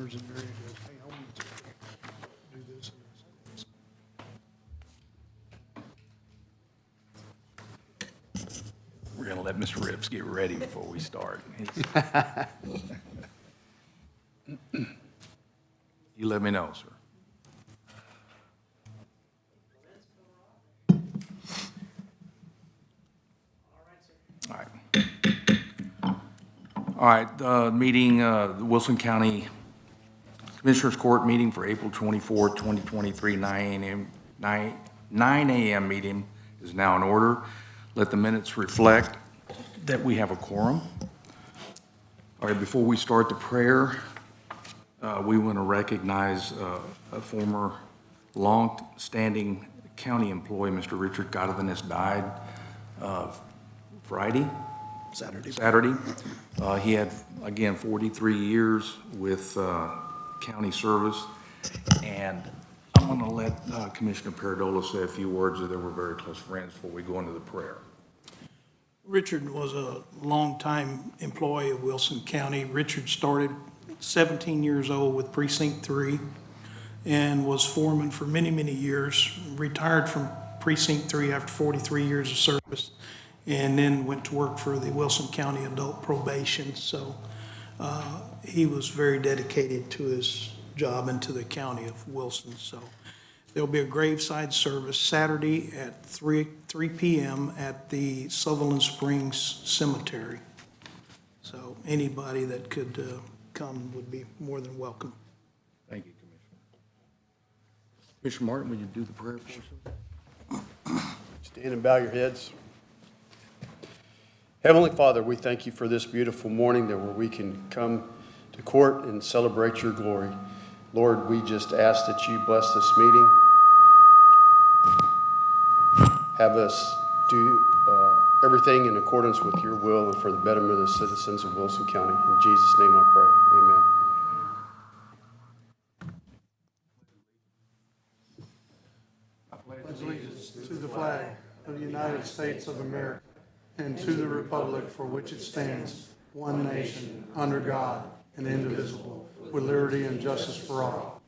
honors and Mary goes, hey, I want to do this and this. We're going to let Mr. Rips get ready before we start. You let me know, sir. All right. All right, meeting, the Wilson County Commissioners Court meeting for April 24th, 2023, 9 a.m. meeting is now in order. Let the minutes reflect that we have a quorum. All right, before we start the prayer, we want to recognize a former long-standing county employee, Mr. Richard Godwin, has died Saturday. He had, again, 43 years with county service, and I'm going to let Commissioner Paradola say a few words, that they were very close friends before we go into the prayer. Richard was a longtime employee of Wilson County. Richard started 17 years old with Precinct 3 and was foreman for many, many years, retired from Precinct 3 after 43 years of service, and then went to work for the Wilson County Adult Probation. So he was very dedicated to his job and to the county of Wilson. So there'll be a graveside service Saturday at 3 p.m. at the Sutherland Springs Cemetery. So anybody that could come would be more than welcome. Thank you, Commissioner. Commissioner Martin, will you do the prayer for us? Stand and bow your heads. Heavenly Father, we thank you for this beautiful morning that where we can come to court and celebrate your glory. Lord, we just ask that you bless this meeting. Have us do everything in accordance with your will and for the betterment of the citizens of Wilson County. In Jesus' name I pray. Amen. Pledge allegiance to the flag of the United States of America and to the republic for which it stands, one nation, under God, and indivisible, with liberty and justice for all.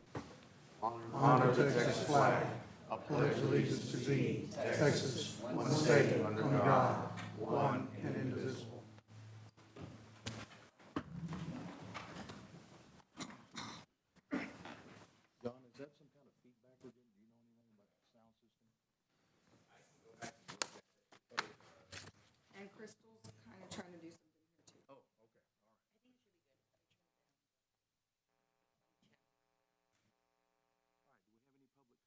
Honor the Texas flag. I pledge allegiance to thee, Texas, one state, under God, one and indivisible. John, is that some kind of feedback we're getting? Do you know anything about the sound system? And Crystal's kind of trying to do something here too. Oh, okay, all right. I think it should be good. All right, do we have any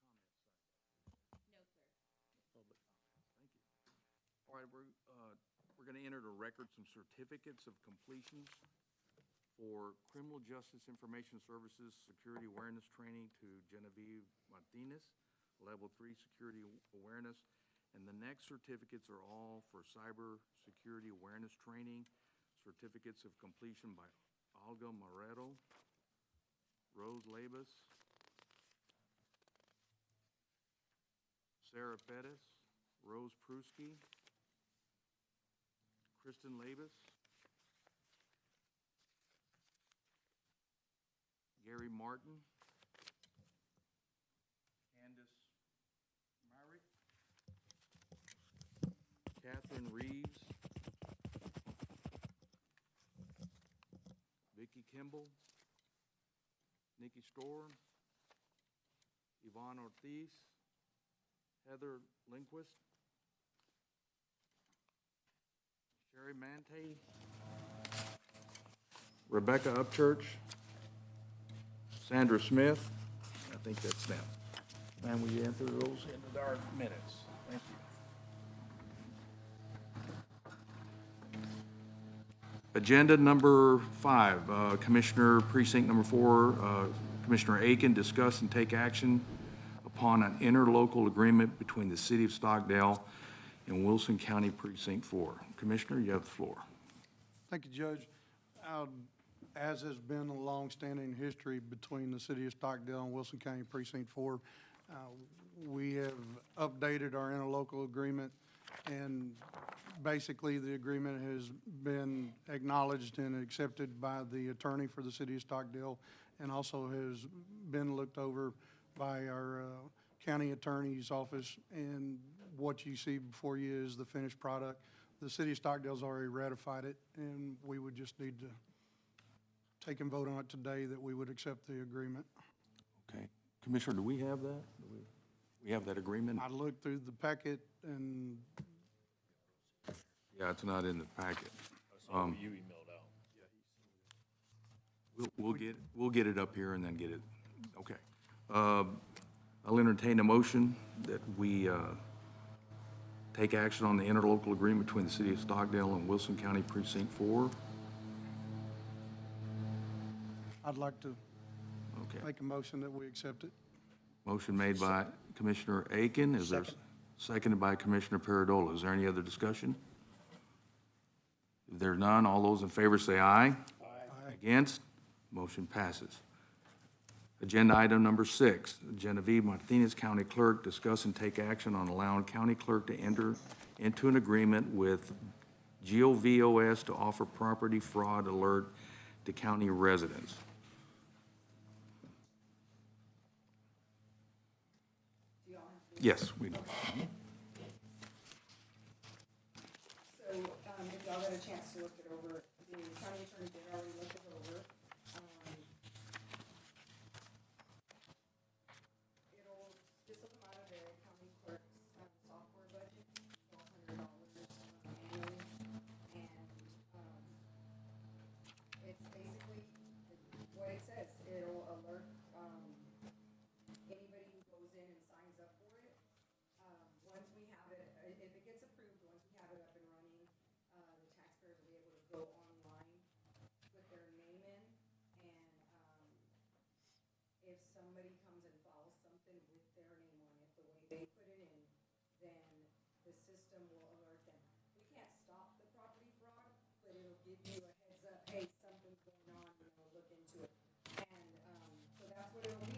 public comments? No, sir. Public comments, thank you. All right, we're going to enter the record some certificates of completion for Criminal Justice Information Services Security Awareness Training to Genevieve Martinez, Level 3 Security Awareness. And the next certificates are all for Cyber Security Awareness Training, certificates of completion by Olga Moreto, Rose Labus, Sarah Pettis, Rose Pruski, Kristen Labus, Gary Martin, Candace Myrick, Catherine Reeves, Vicki Kimball, Nikki Storr, Yvonne Ortiz, Heather Lindquist, Sherry Mante, Rebecca Upchurch, Sandra Smith. I think that's them. And we enter those into our minutes. Thank you. Agenda number 5, Commissioner Precinct number 4, Commissioner Aiken, discuss and take action upon an interlocal agreement between the City of Stockdale and Wilson County Precinct 4. Commissioner, you have the floor. Thank you, Judge. As has been a long-standing history between the City of Stockdale and Wilson County Precinct 4, we have updated our interlocal agreement, and basically the agreement has been acknowledged and accepted by the attorney for the City of Stockdale and also has been looked over by our county attorney's office, and what you see before you is the finished product. The city of Stockdale's already ratified it, and we would just need to take and vote on it today that we would accept the agreement. Okay. Commissioner, do we have that? We have that agreement? I looked through the packet, and Yeah, it's not in the packet. So you emailed out. We'll get it up here and then get it, okay. I'll entertain a motion that we take action on the interlocal agreement between the City of Stockdale and Wilson County Precinct 4. I'd like to Okay. make a motion that we accept it. Motion made by Commissioner Aiken. Is there, seconded by Commissioner Paradola. Is there any other discussion? If there's none, all those in favor say aye. Aye. Against? Motion passes. Agenda item number 6, Genevieve Martinez, County Clerk, discuss and take action on allowing County Clerk to enter into an agreement with GOVOS to offer property fraud alert to county residents. Do y'all have to? Yes, we do. So, if y'all got a chance to look it over, the county attorney did already look it over. This will come out of the county clerk's, software budget, $1,200 annually. And, it's basically what it says. It'll alert, anybody who goes in and signs up for it. Once we have it, if it gets approved, once we have it up and running, the taxpayers will be able to go online, put their name in, and, if somebody comes and files something with their name on it, the way they put it in, then the system will alert them. We can't stop the property fraud, but it'll give you a heads up, hey, something's going on, look into it. And, so that's what it'll be.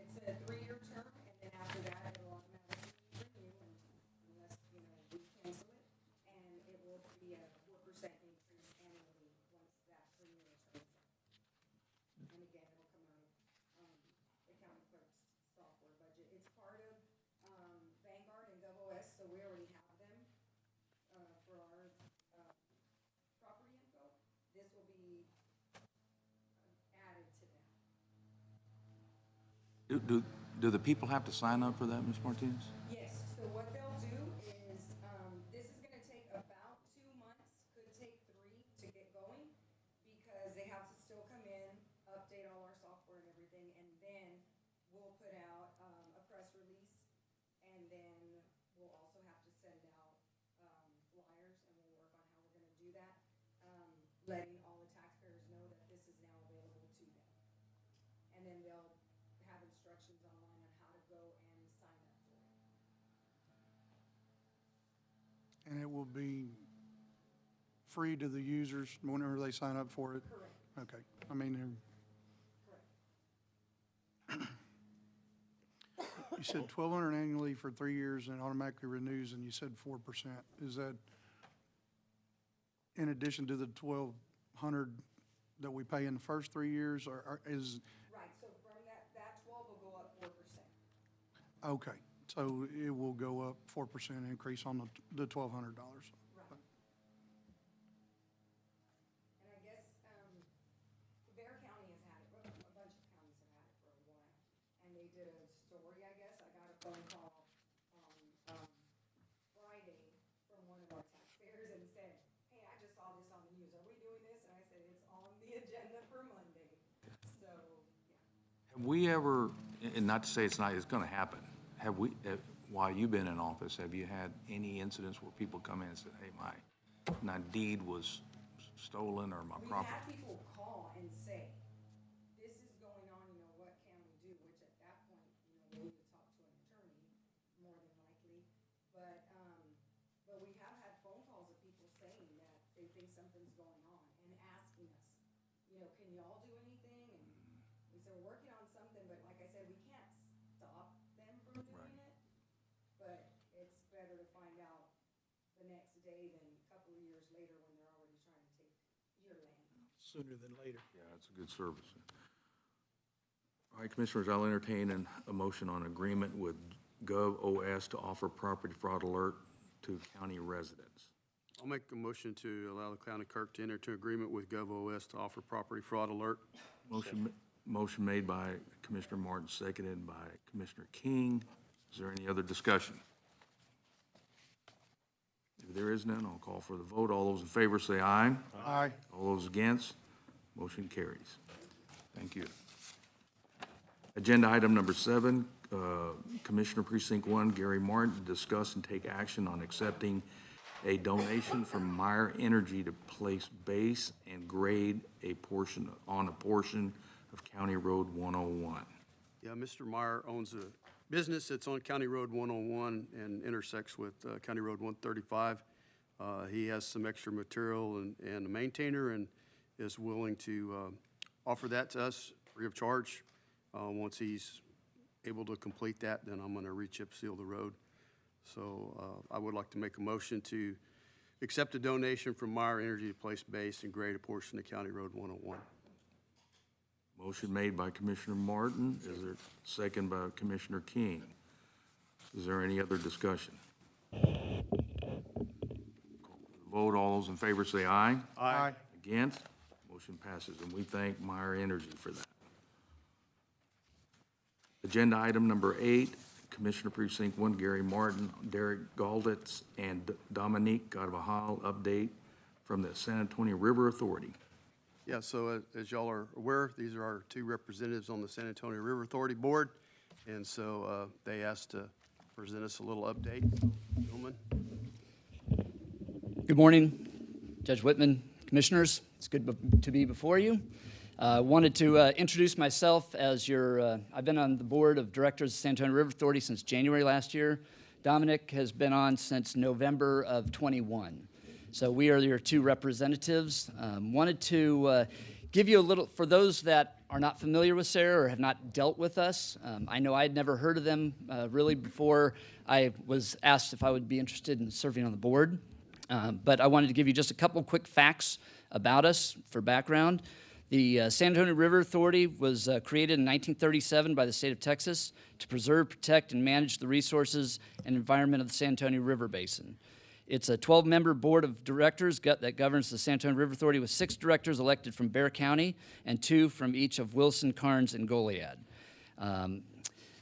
It's a 3-year term, and then after that, it'll automatically renew unless, we cancel it. And it will be a 4% increase annually once that 3-year term is up. And again, it'll come out of, the county clerk's software budget. It's part of, Vanguard and GovOS, so we already have them, for our, property info. This will be added to that. Do the people have to sign up for that, Ms. Martinez? Yes, so what they'll do is, this is gonna take about 2 months, could take 3 to get going, because they have to still come in, update all our software and everything, and then we'll put out, a press release, and then we'll also have to send out, flyers, and we'll work on how we're gonna do that, letting all the taxpayers know that this is now available to them. And then they'll have instructions online on how to go and sign up for it. And it will be free to the users whenever they sign up for it? Correct, Okay. I mean, correct. you said 1,200 annually for 3 years and automatically renews, and you said 4%. Is that in addition to the 1,200 that we pay in the first 3 years, or is, Right, so from that 12 will go up 4%. okay, so it will go up 4% increase on the $1,200? Right. And I guess, Bear County has had it, a bunch of counties have had it for a while. And they did a story, I guess. I got a phone call on, Friday from one of our taxpayers and said, hey, I just saw this on the news. Are we doing this? And I said, it's on the agenda for Monday. So, yeah. Have we ever, and not to say it's gonna happen, have we, while you've been in office, have you had any incidents where people come in and say, hey, my deed was stolen or my We've property? had people call and say, this is going on, what can we do? Which at that point, we need to talk to an attorney, more than likely. But we have had phone calls of people saying that they think something's going on and asking us, can y'all do anything? And we said, we're working on something, but like I said, we can't stop them from doing it. But it's better to find out the next day than a couple of years later when they're already trying to take your land. sooner than later. Yeah, it's a good service. All right, Commissioners, I'll entertain a motion on agreement with GovOS to offer property fraud alert to county residents. I'll make a motion to allow the county clerk to enter into agreement with GovOS to offer property fraud alert. Motion made by Commissioner Martin, seconded by Commissioner King. Is there any other discussion? If there is none, I'll call for the vote. All those in favor say aye. Aye. All those against, motion carries. Thank you. Agenda item number 7, Commissioner Precinct 1, Gary Martin, to discuss and take action on accepting a donation from Meyer Energy to place base and grade a portion of County Road 101. Yeah, Mr. Meyer owns a business that's on County Road 101 and intersects with County Road 135. He has some extra material and a maintainer and is willing to offer that to us free of charge. Once he's able to complete that, then I'm going to re-chip seal the road. So I would like to make a motion to accept a donation from Meyer Energy to place base and grade a portion of County Road 101. Motion made by Commissioner Martin. Is there a second by Commissioner King? Is there any other discussion? Vote. All those in favor say aye. Aye. Against? Motion passes, and we thank Meyer Energy for that. Agenda item number 8, Commissioner Precinct 1, Gary Martin, Derek Galditz, and Dominique Carvajal, update from the San Antonio River Authority. Yeah, so as y'all are aware, these are our 2 representatives on the San Antonio River Authority Board, and so they asked to present us a little update. Gentlemen. Good morning, Judge Whitman, Commissioners. It's good to be before you. Wanted to introduce myself as I've been on the board of directors of San Antonio River Authority since January last year. Dominic has been on since November of 21. So we are your 2 representatives. Wanted to give you a little, for those that are not familiar with SARE or have not dealt with us, I know I had never heard of them really before I was asked if I would be interested in serving on the board. But I wanted to give you just a couple quick facts about us for background. The San Antonio River Authority was created in 1937 by the state of Texas to preserve, protect, and manage the resources and environment of the San Antonio River Basin. It's a 12-member board of directors that governs the San Antonio River Authority with 6 directors elected from Bexar County and 2 from each of Wilson, Karnes, and Goliad.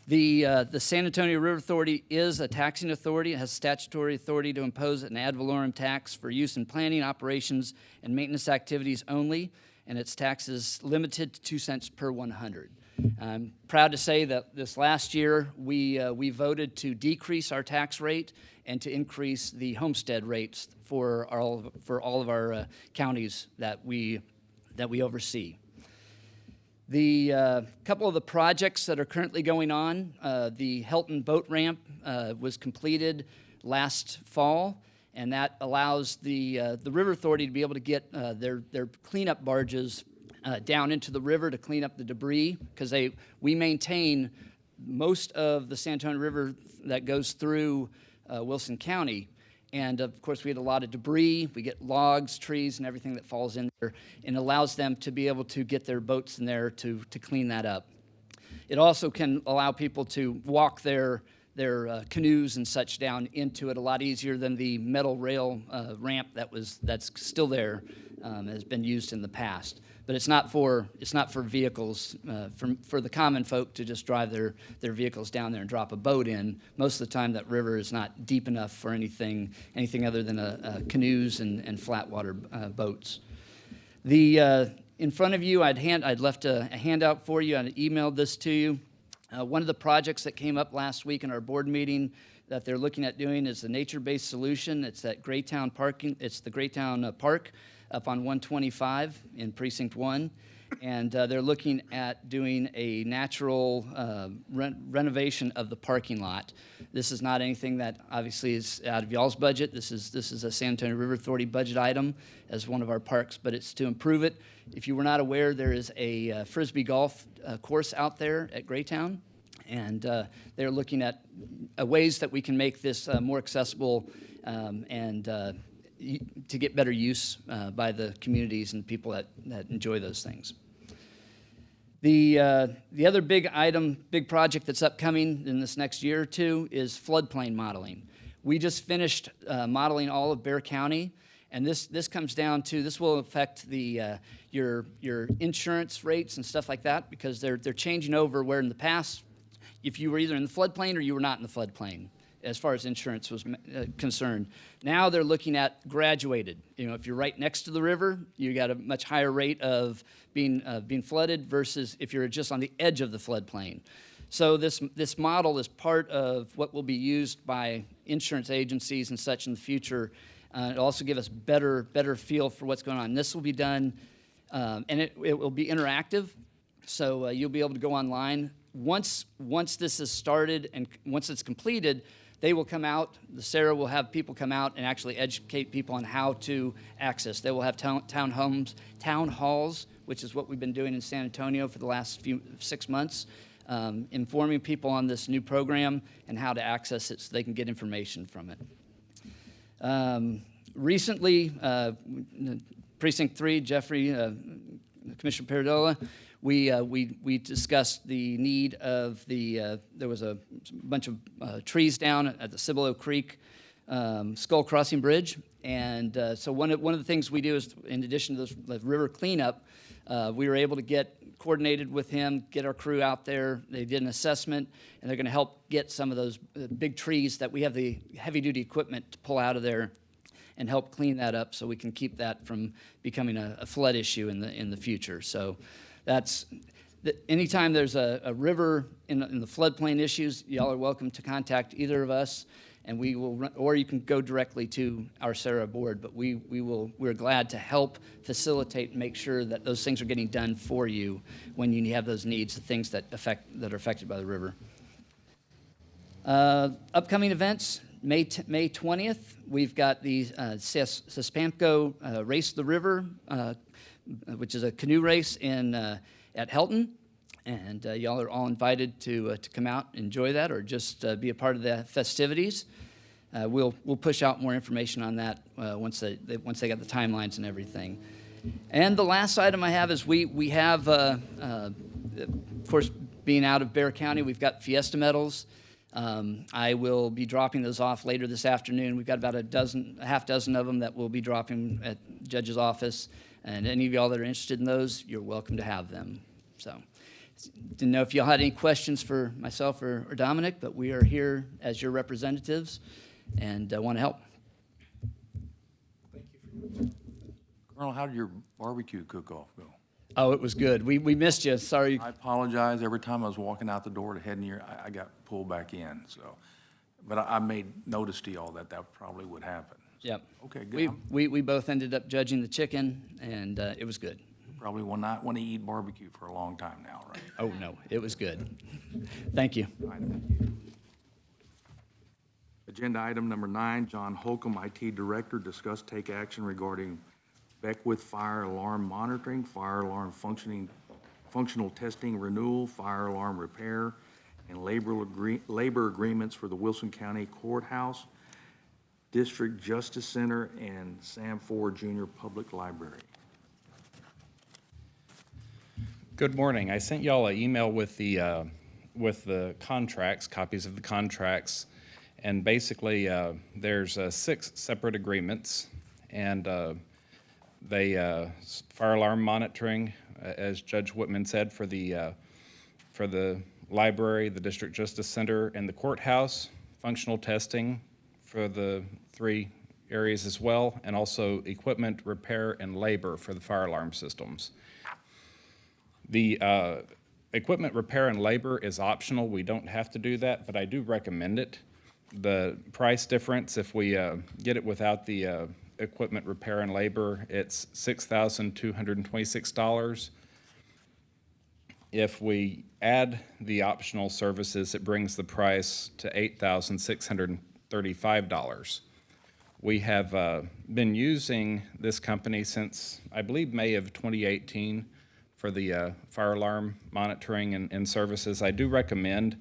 The San Antonio River Authority is a taxing authority. It has statutory authority to impose an ad valorem tax for use in planning, operations, and maintenance activities only, and its tax is limited to 2 cents per 100. I'm proud to say that this last year we voted to decrease our tax rate and to increase the homestead rates for all of our counties that we oversee. The couple of the projects that are currently going on, the Helton boat ramp was completed last fall, and that allows the River Authority to be able to get their cleanup barges down into the river to clean up the debris, because we maintain most of the San Antonio River that goes through Wilson County. And of course, we had a lot of debris. We get logs, trees, and everything that falls in there, and allows them to be able to get their boats in there to clean that up. It also can allow people to walk their canoes and such down into it a lot easier than the metal rail ramp that's still there, has been used in the past. But it's not for vehicles, for the common folk to just drive their vehicles down there and drop a boat in. Most of the time, that river is not deep enough for anything other than canoes and flat water boats. In front of you, I'd left a handout for you. I emailed this to you. One of the projects that came up last week in our board meeting that they're looking at doing is the nature-based solution. It's at Greytown Parking. It's the Greytown Park up on 125 in Precinct 1. And they're looking at doing a natural renovation of the parking lot. This is not anything that obviously is out of y'all's budget. This is a San Antonio River Authority budget item as one of our parks, but it's to improve it. If you were not aware, there is a Frisbee golf course out there at Greytown, and they're looking at ways that we can make this more accessible and to get better use by the communities and people that enjoy those things. The other big project that's upcoming in this next year or two is floodplain modeling. We just finished modeling all of Bexar County, and this comes down to, this will affect your insurance rates and stuff like that, because they're changing over, where in the past, if you were either in the floodplain or you were not in the floodplain, as far as insurance was concerned. Now they're looking at graduated. You know, if you're right next to the river, you got a much higher rate of being flooded versus if you're just on the edge of the floodplain. So this model is part of what will be used by insurance agencies and such in the future. It'll also give us better feel for what's going on. This will be done, and it will be interactive. So you'll be able to go online. Once this is started and once it's completed, they will come out, the SARA will have people come out and actually educate people on how to access. They will have town halls, which is what we've been doing in San Antonio for the last 6 months, informing people on this new program and how to access it so they can get information from it. Recently, Precinct 3, Jeffrey, Commissioner Paradola, we discussed the need of there was a bunch of trees down at the Cibolo Creek Skull Crossing Bridge, and so one of the things we do is, in addition to the river cleanup, we were able to get coordinated with him, get our crew out there. They did an assessment, and they're going to help get some of those big trees that we have the heavy-duty equipment to pull out of there and help clean that up so we can keep that from becoming a flood issue in the future. So that's anytime there's a river in the floodplain issues, y'all are welcome to contact either of us, and we will run, or you can go directly to our SARA board, but we're glad to help facilitate and make sure that those things are getting done for you when you have those needs, the things that are affected by the river. Upcoming events, May 20th, we've got the Sespamco Race the River, which is a canoe race at Helton, and y'all are all invited to come out and enjoy that, or just be a part of the festivities. We'll push out more information on that once they got the timelines and everything. And the last item I have is we have, of course, being out of Bexar County, we've got Fiesta medals. I will be dropping those off later this afternoon. We've got about a half dozen of them that we'll be dropping at the judge's office. And any of y'all that are interested in those, you're welcome to have them. So, didn't know if y'all had any questions for myself or Dominic, but we are here as your representatives and want to help. Colonel, how did your barbecue cook-off go? Oh, it was good. We missed you. Sorry. I apologize. Every time I was walking out the door to head in here, I got pulled back in, so. But I made notice to y'all that probably would happen. Yep. Okay, good. We both ended up judging the chicken, and it was good. Probably will not want to eat barbecue for a long time now, right? Oh, no, it was good. Thank you. All right, thank you. Agenda item number 9, John Holcomb, IT Director, discuss take action regarding Beckwith fire alarm monitoring, fire alarm functional testing renewal, fire alarm repair, and labor agreements for the Wilson County Courthouse, District Justice Center, and Sam Ford Jr. Public Library. Good morning. I sent y'all an email with the contracts, copies of the contracts, and basically there's 6 separate agreements, and fire alarm monitoring, as Judge Whitman said, for the library, the District Justice Center, and the courthouse, functional testing for the 3 areas as well, and also equipment repair and labor for the fire alarm systems. The equipment repair and labor is optional. We don't have to do that, but I do recommend it. The price difference, if we get it without the equipment repair and labor, it's $6,226. If we add the optional services, it brings the price to $8,635. We have been using this company since, I believe, May of 2018 for the fire alarm monitoring and services. I do recommend,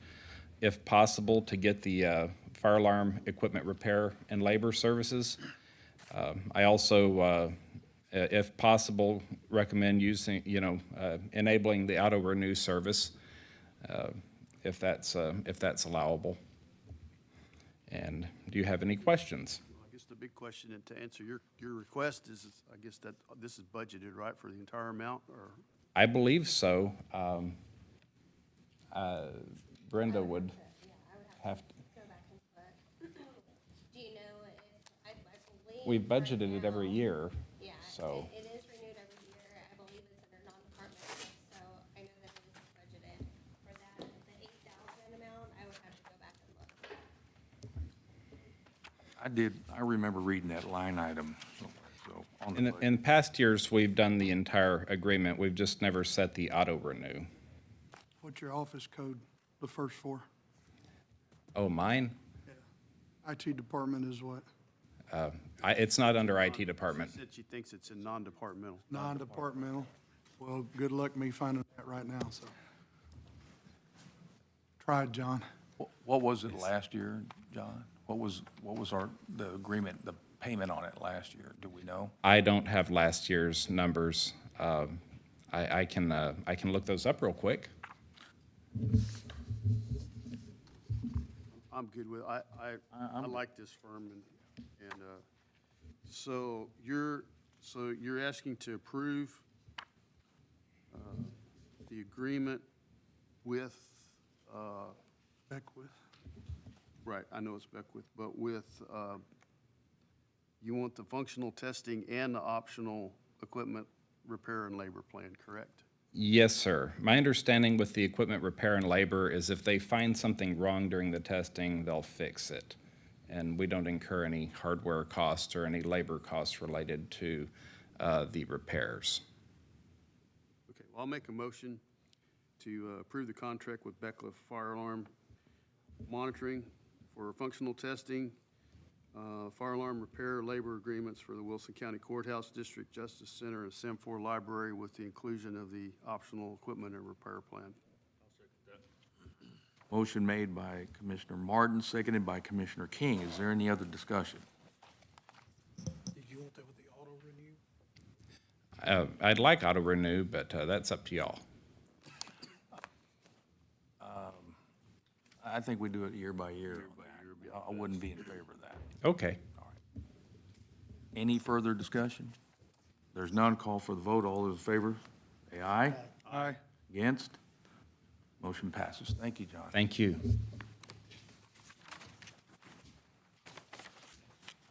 if possible, to get the fire alarm equipment repair and labor services. I also, if possible, recommend using, enabling the auto renew service, if that's allowable. And do you have any questions? I guess the big question, and to answer your request is, I guess that this is budgeted, right, for the entire amount, or? I believe so. Brenda would have to. Go back and look. Do you know if, I believe. We right budgeted it every now- year, Yeah, so. it is renewed every year. I believe it's under non-departmental, so I know that it is budgeted for that. The 8,000 amount, I would have to go back and look. I remember reading that line item, so on the budget. In past years, we've done the entire agreement. We've just never set the auto renew. What's your office code, the first four? Oh, mine? IT department is what? It's not under IT department. She said she thinks it's in non-departmental. Non-departmental. Well, good luck me finding that right now, so. Try it, John. What was it last year, John? What was the agreement, the payment on it last year? Do we know? I don't have last year's numbers. I can look those up real quick. I'm good with, I like this firm, and so you're asking to approve the agreement with, Beckwith. right, I know it's Beckwith, but with, you want the functional testing and the optional equipment repair and labor plan, correct? Yes, sir. My understanding with the equipment repair and labor is if they find something wrong during the testing, they'll fix it. And we don't incur any hardware costs or any labor costs related to the repairs. Okay, well, I'll make a motion to approve the contract with Beckwith Fire Alarm Monitoring for functional testing, fire alarm repair labor agreements for the Wilson County Courthouse, District Justice Center, and Sam4 Library with the inclusion of the optional equipment and repair plan. Motion made by Commissioner Martin, seconded by Commissioner King. Is there any other discussion? Did you want that with the auto renew? I'd like auto renew, but that's up to y'all. I think we do it year by year. I wouldn't be in favor of that. Okay. Any further discussion? There's none, call for the vote. All those in favor, say aye. Aye. Against? Motion passes. Thank you, John. Thank you.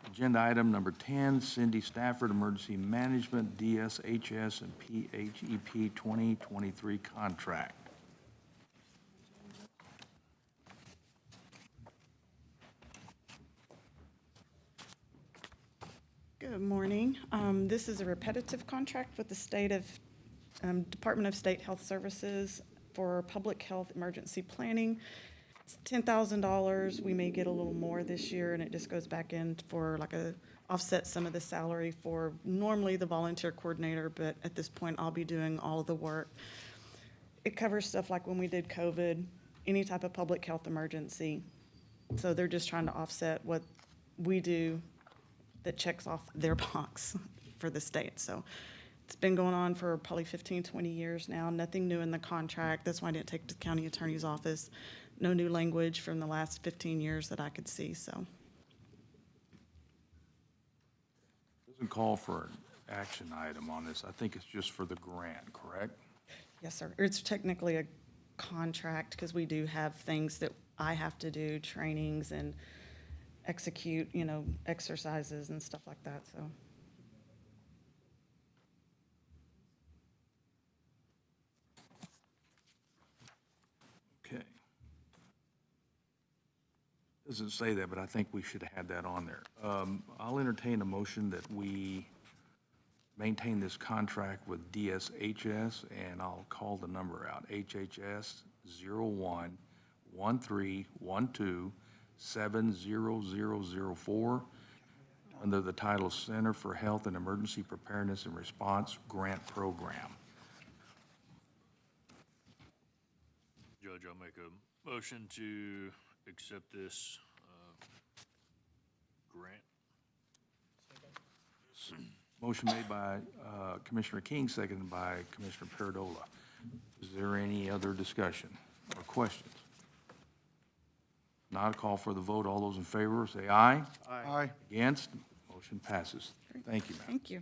Agenda item number 10, Cindy Stafford, Emergency Management, DSHS and PHEP 2023 contract. Good morning. This is a repetitive contract with the Department of State Health Services for public health emergency planning. It's $10,000. We may get a little more this year, and it just goes back in for offset some of the salary for normally the volunteer coordinator, but at this point, I'll be doing all of the work. It covers stuff like when we did COVID, any type of public health emergency. So they're just trying to offset what we do that checks off their box for the state. So it's been going on for probably 15, 20 years now. Nothing new in the contract. That's why I didn't take it to the county attorney's office. No new language from the last 15 years that I could see, so. Doesn't call for an action item on this. I think it's just for the grant, correct? Yes, sir. It's technically a contract because we do have things that I have to do, trainings and execute, exercises and stuff like that, so. Okay. Doesn't say that, but I think we should have had that on there. I'll entertain a motion that we maintain this contract with DSHS, and I'll call the number out, HHS 01-1312-70004, under the title Center for Health and Emergency Preparedness and Response Grant Program. Judge, I'll make a motion to accept this grant. Motion made by Commissioner King, seconded by Commissioner Paradola. Is there any other discussion or questions? Not a call for the vote. All those in favor, say aye. Aye. Against? Motion passes. Thank you, ma'am. Thank you.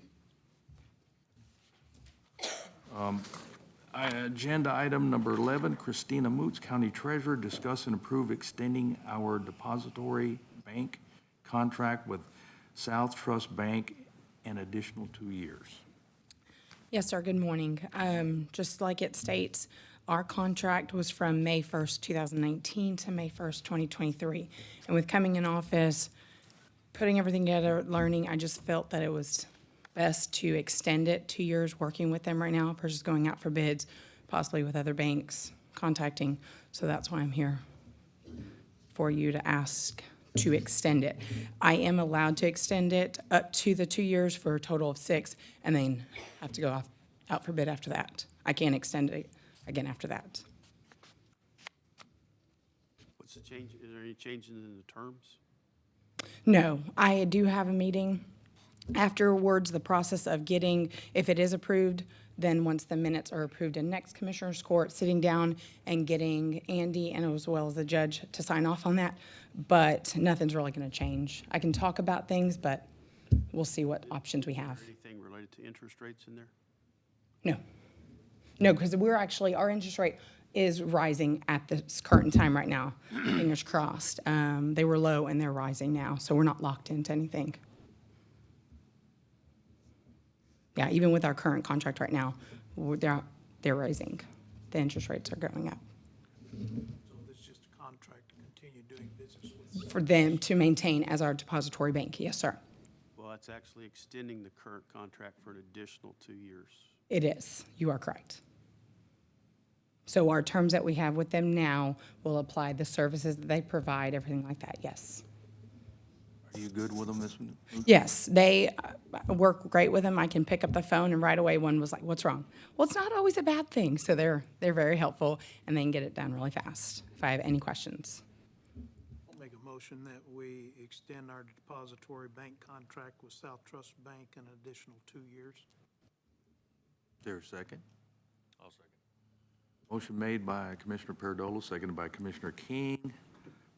Agenda item number 11, Christina Moots, County Treasurer, discuss and approve extending our depository bank contract with South Trust Bank an additional 2 years. Yes, sir. Good morning. Just like it states, our contract was from May 1st, 2019 to May 1st, 2023. And with coming in office, putting everything together, learning, I just felt that it was best to extend it 2 years, working with them right now versus going out for bids, possibly with other banks, contacting. So that's why I'm here for you to ask to extend it. I am allowed to extend it up to the 2 years for a total of 6, and then have to go out for bid after that. I can't extend it again after that. What's the change? Is there any changes in the terms? No, I do have a meeting. Afterwards, the process of getting, if it is approved, then once the minutes are approved in next Commissioners Court, sitting down and getting Andy and as well as the judge to sign off on that. But nothing's really going to change. I can talk about things, but we'll see what options we have. Anything related to interest rates in there? No. No, because our interest rate is rising at this current time right now. Fingers crossed. They were low and they're rising now, so we're not locked into anything. Yeah, even with our current contract right now, they're rising. The interest rates are going up. So this is just a contract to continue doing business with. For them to maintain as our depository bank, yes, sir. Well, that's actually extending the current contract for an additional 2 years. It is. You are correct. So our terms that we have with them now will apply the services that they provide, everything like that, yes. Are you good with them, Ms. Moots? Yes, they work great with them. I can pick up the phone and right away one was like, what's wrong? Well, it's not always a bad thing. So they're very helpful and they can get it done really fast if I have any questions. I'll make a motion that we extend our depository bank contract with South Trust Bank an additional 2 years. Is there a second? I'll second. Motion made by Commissioner Paradola, seconded by Commissioner King.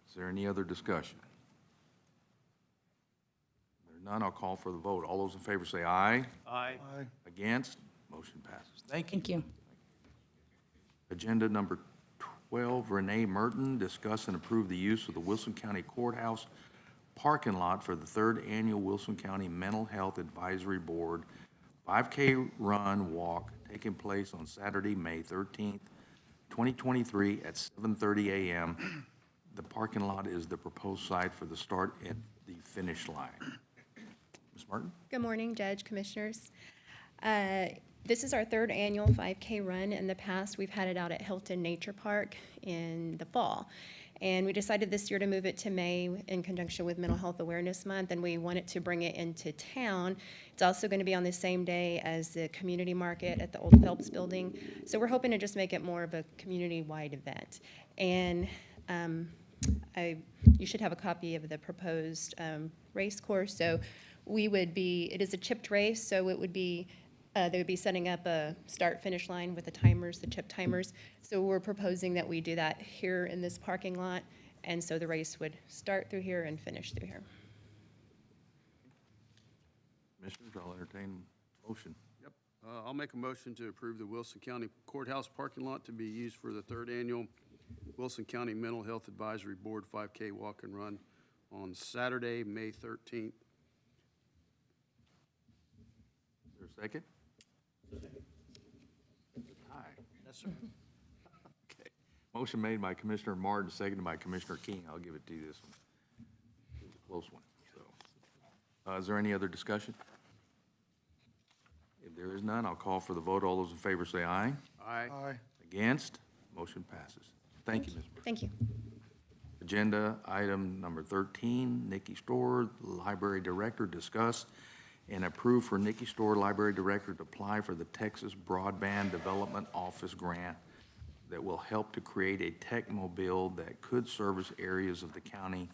Is there any other discussion? There none, I'll call for the vote. All those in favor say aye. Aye. Aye. Against? Motion passes. Thank you. Thank you. Agenda number 12, Renee Merton, discuss and approve the use of the Wilson County Courthouse parking lot for the 3rd Annual Wilson County Mental Health Advisory Board 5K Run Walk taking place on Saturday, May 13th, 2023 at 7:30 a.m. The parking lot is the proposed site for the start and the finish line. Ms. Martin? Good morning, Judge, Commissioners. This is our 3rd annual 5K run. In the past, we've had it out at Hilton Nature Park in the fall. And we decided this year to move it to May in conjunction with Mental Health Awareness Month, and we wanted to bring it into town. It's also going to be on the same day as the community market at the old Phelps Building. So we're hoping to just make it more of a community-wide event. And you should have a copy of the proposed race course. So it is a chipped race, so it would be they would be setting up a start-finish line with the timers, the chip timers. So we're proposing that we do that here in this parking lot, and so the race would start through here and finish through here. Commissioners, I'll entertain a motion. Yep. I'll make a motion to approve the Wilson County Courthouse parking lot to be used for the 3rd Annual Wilson County Mental Health Advisory Board 5K Walk and Run on Saturday, May 13th. Is there a second? Aye. Yes, sir. Okay. Motion made by Commissioner Martin, seconded by Commissioner King. I'll give it to you this one. It was a close one, so. Is there any other discussion? If there is none, I'll call for the vote. All those in favor say aye. Aye. Aye. Against? Motion passes. Thank you, Ms. Burke. Thank you. Agenda item number 13, Nikki Storr, Library Director, discuss and approve for Nikki Storr, Library Director, to apply for the Texas Broadband Development Office grant that will help to create a techmobile that could service areas of the county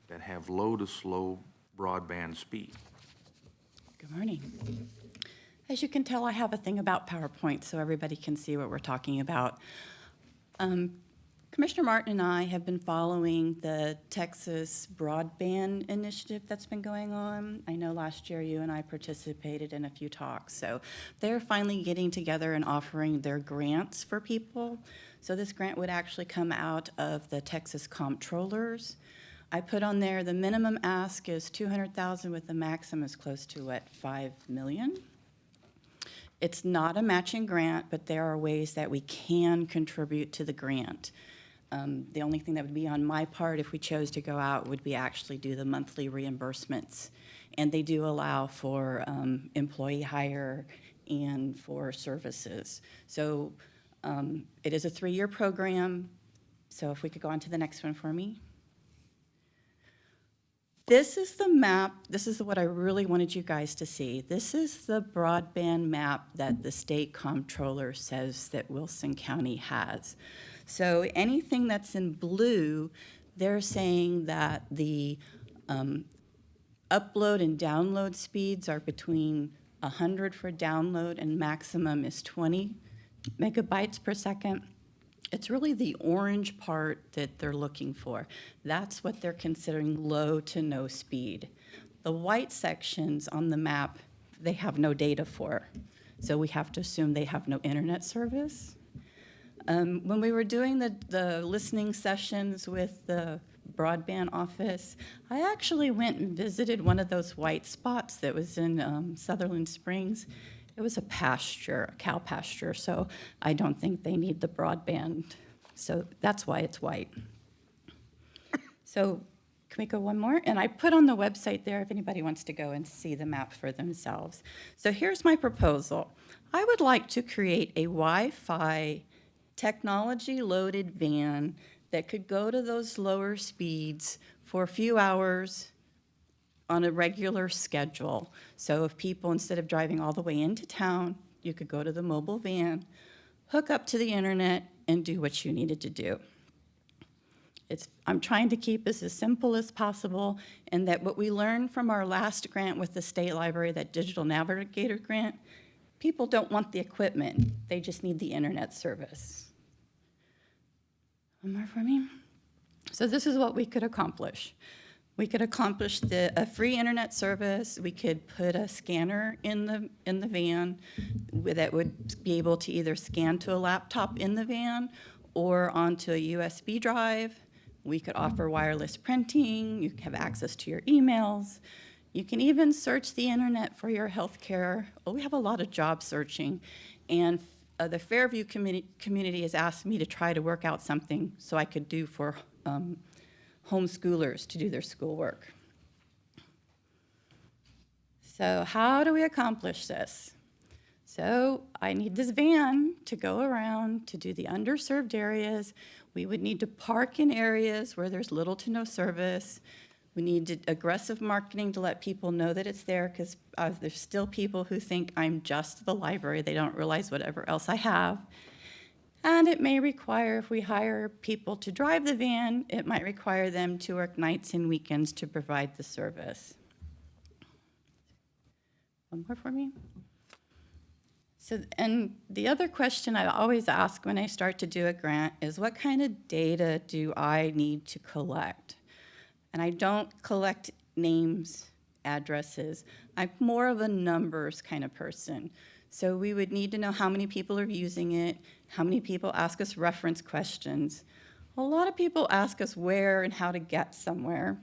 that have low to slow broadband speed. Good morning. As you can tell, I have a thing about PowerPoint so everybody can see what we're talking about. Commissioner Martin and I have been following the Texas Broadband Initiative that's been going on. I know last year you and I participated in a few talks. So they're finally getting together and offering their grants for people. So this grant would actually come out of the Texas Comptrollers. I put on there the minimum ask is $200,000 with the maximum is close to what, $5 million. It's not a matching grant, but there are ways that we can contribute to the grant. The only thing that would be on my part if we chose to go out would be actually do the monthly reimbursements. And they do allow for employee hire and for services. So it is a 3-year program. So if we could go on to the next one for me. This is the map. This is what I really wanted you guys to see. This is the broadband map that the state comptroller says that Wilson County has. So anything that's in blue, they're saying that the upload and download speeds are between 100 for download and maximum is 20 megabytes per second. It's really the orange part that they're looking for. That's what they're considering low to no speed. The white sections on the map, they have no data for. So we have to assume they have no internet service. When we were doing the listening sessions with the broadband office, I actually went and visited one of those white spots that was in Sutherland Springs. It was a pasture, a cow pasture, so I don't think they need the broadband. So that's why it's white. So can we go one more? And I put on the website there if anybody wants to go and see the map for themselves. So here's my proposal. I would like to create a Wi-Fi technology-loaded van that could go to those lower speeds for a few hours on a regular schedule. So if people, instead of driving all the way into town, you could go to the mobile van, hook up to the internet, and do what you needed to do. I'm trying to keep this as simple as possible, and that what we learned from our last grant with the State Library, that Digital Navigator grant, people don't want the equipment, they just need the internet service. One more for me. So this is what we could accomplish. We could accomplish a free internet service. We could put a scanner in the van that would be able to either scan to a laptop in the van or onto a USB drive. We could offer wireless printing. You can have access to your emails. You can even search the internet for your health care. Oh, we have a lot of job searching. And the Fairview community has asked me to try to work out something so I could do for homeschoolers to do their schoolwork. So how do we accomplish this? So I need this van to go around to do the underserved areas. We would need to park in areas where there's little to no service. We need aggressive marketing to let people know that it's there, because there's still people who think I'm just the library. They don't realize whatever else I have. And it may require, if we hire people to drive the van, it might require them to work nights and weekends to provide the service. One more for me. So, and the other question I always ask when I start to do a grant is, what kind of data do I need to collect? And I don't collect names, addresses. I'm more of a numbers kind of person. So we would need to know how many people are using it, how many people ask us reference questions. A lot of people ask us where and how to get somewhere.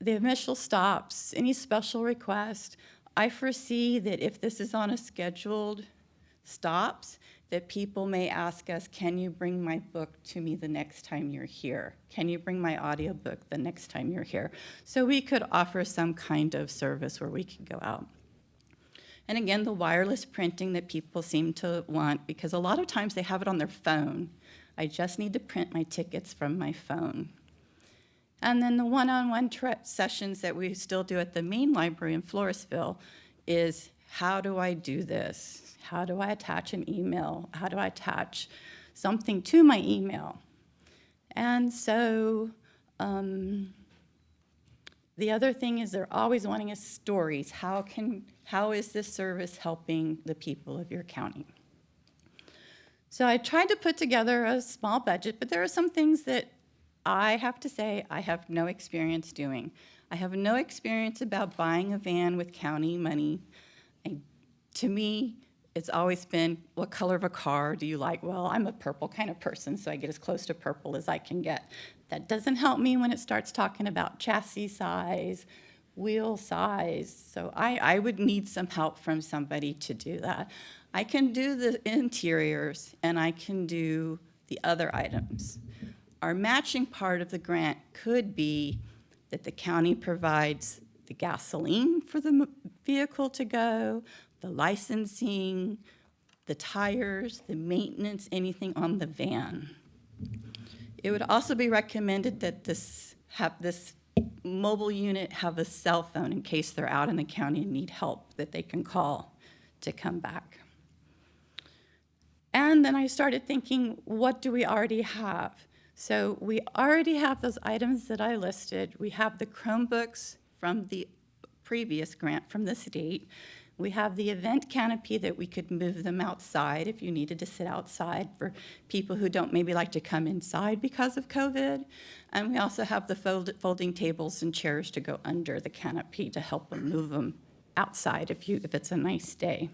The initial stops, any special request. I foresee that if this is on a scheduled stops, that people may ask us, can you bring my book to me the next time you're here? Can you bring my audiobook the next time you're here? So we could offer some kind of service where we could go out. And again, the wireless printing that people seem to want, because a lot of times they have it on their phone. I just need to print my tickets from my phone. And then the one-on-one sessions that we still do at the main library in Floresville is, how do I do this? How do I attach an email? How do I attach something to my email? And so the other thing is they're always wanting us stories. How can How is this service helping the people of your county? So I tried to put together a small budget, but there are some things that I have to say I have no experience doing. I have no experience about buying a van with county money. To me, it's always been, what color of a car do you like? Well, I'm a purple kind of person, so I get as close to purple as I can get. That doesn't help me when it starts talking about chassis size, wheel size. So I would need some help from somebody to do that. I can do the interiors and I can do the other items. Our matching part of the grant could be that the county provides the gasoline for the vehicle to go, the licensing, the tires, the maintenance, anything on the van. It would also be recommended that this mobile unit have a cell phone in case they're out in the county and need help that they can call to come back. And then I started thinking, what do we already have? So we already have those items that I listed. We have the Chromebooks from the previous grant from the state. We have the event canopy that we could move them outside if you needed to sit outside for people who don't maybe like to come inside because of COVID. And we also have the folding tables and chairs to go under the canopy to help them move them outside if it's a nice day.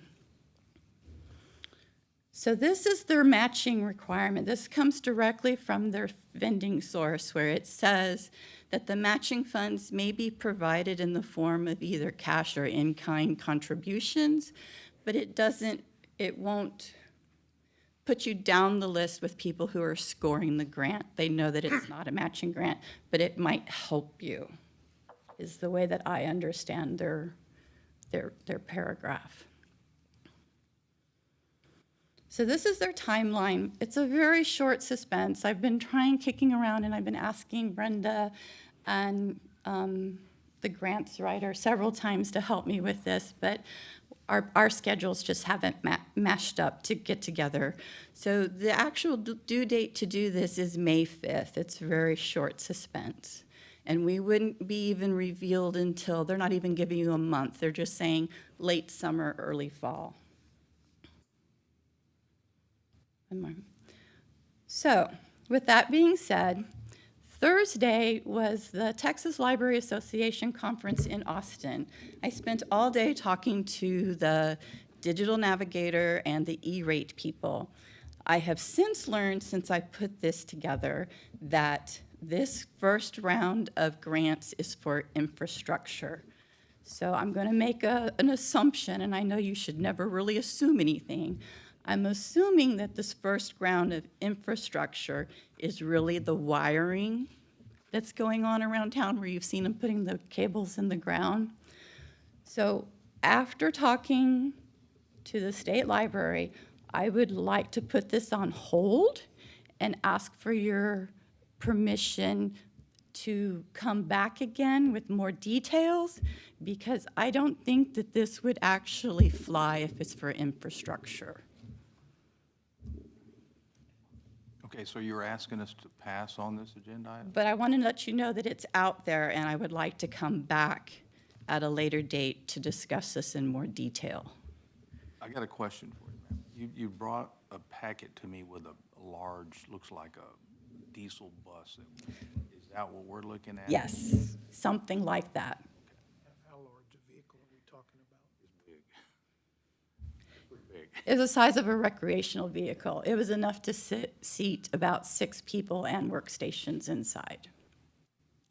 So this is their matching requirement. This comes directly from their vending source where it says that the matching funds may be provided in the form of either cash or in-kind contributions, but it won't put you down the list with people who are scoring the grant. They know that it's not a matching grant, but it might help you, is the way that I understand their paragraph. So this is their timeline. It's a very short suspense. I've been kicking around, and I've been asking Brenda and the grants writer several times to help me with this, but our schedules just haven't mashed up to get together. So the actual due date to do this is May 5th. It's very short suspense. And we wouldn't be even revealed until, they're not even giving you a month. They're just saying late summer, early fall. So, with that being said, Thursday was the Texas Library Association conference in Austin. I spent all day talking to the digital navigator and the E-rate people. I have since learned, since I put this together, that this first round of grants is for infrastructure. So I'm going to make an assumption, and I know you should never really assume anything. I'm assuming that this first round of infrastructure is really the wiring that's going on around town where you've seen them putting the cables in the ground. So after talking to the state library, I would like to put this on hold and ask for your permission to come back again with more details, because I don't think that this would actually fly if it's for infrastructure. Okay, so you're asking us to pass on this agenda item? But I want to let you know that it's out there, and I would like to come back at a later date to discuss this in more detail. I got a question for you, ma'am. You brought a packet to me with a large, looks like a diesel bus. Is that what we're looking at? Yes, something like that. How large a vehicle are we talking about? It's big. Pretty big. It was the size of a recreational vehicle. It was enough to seat about 6 people and workstations inside.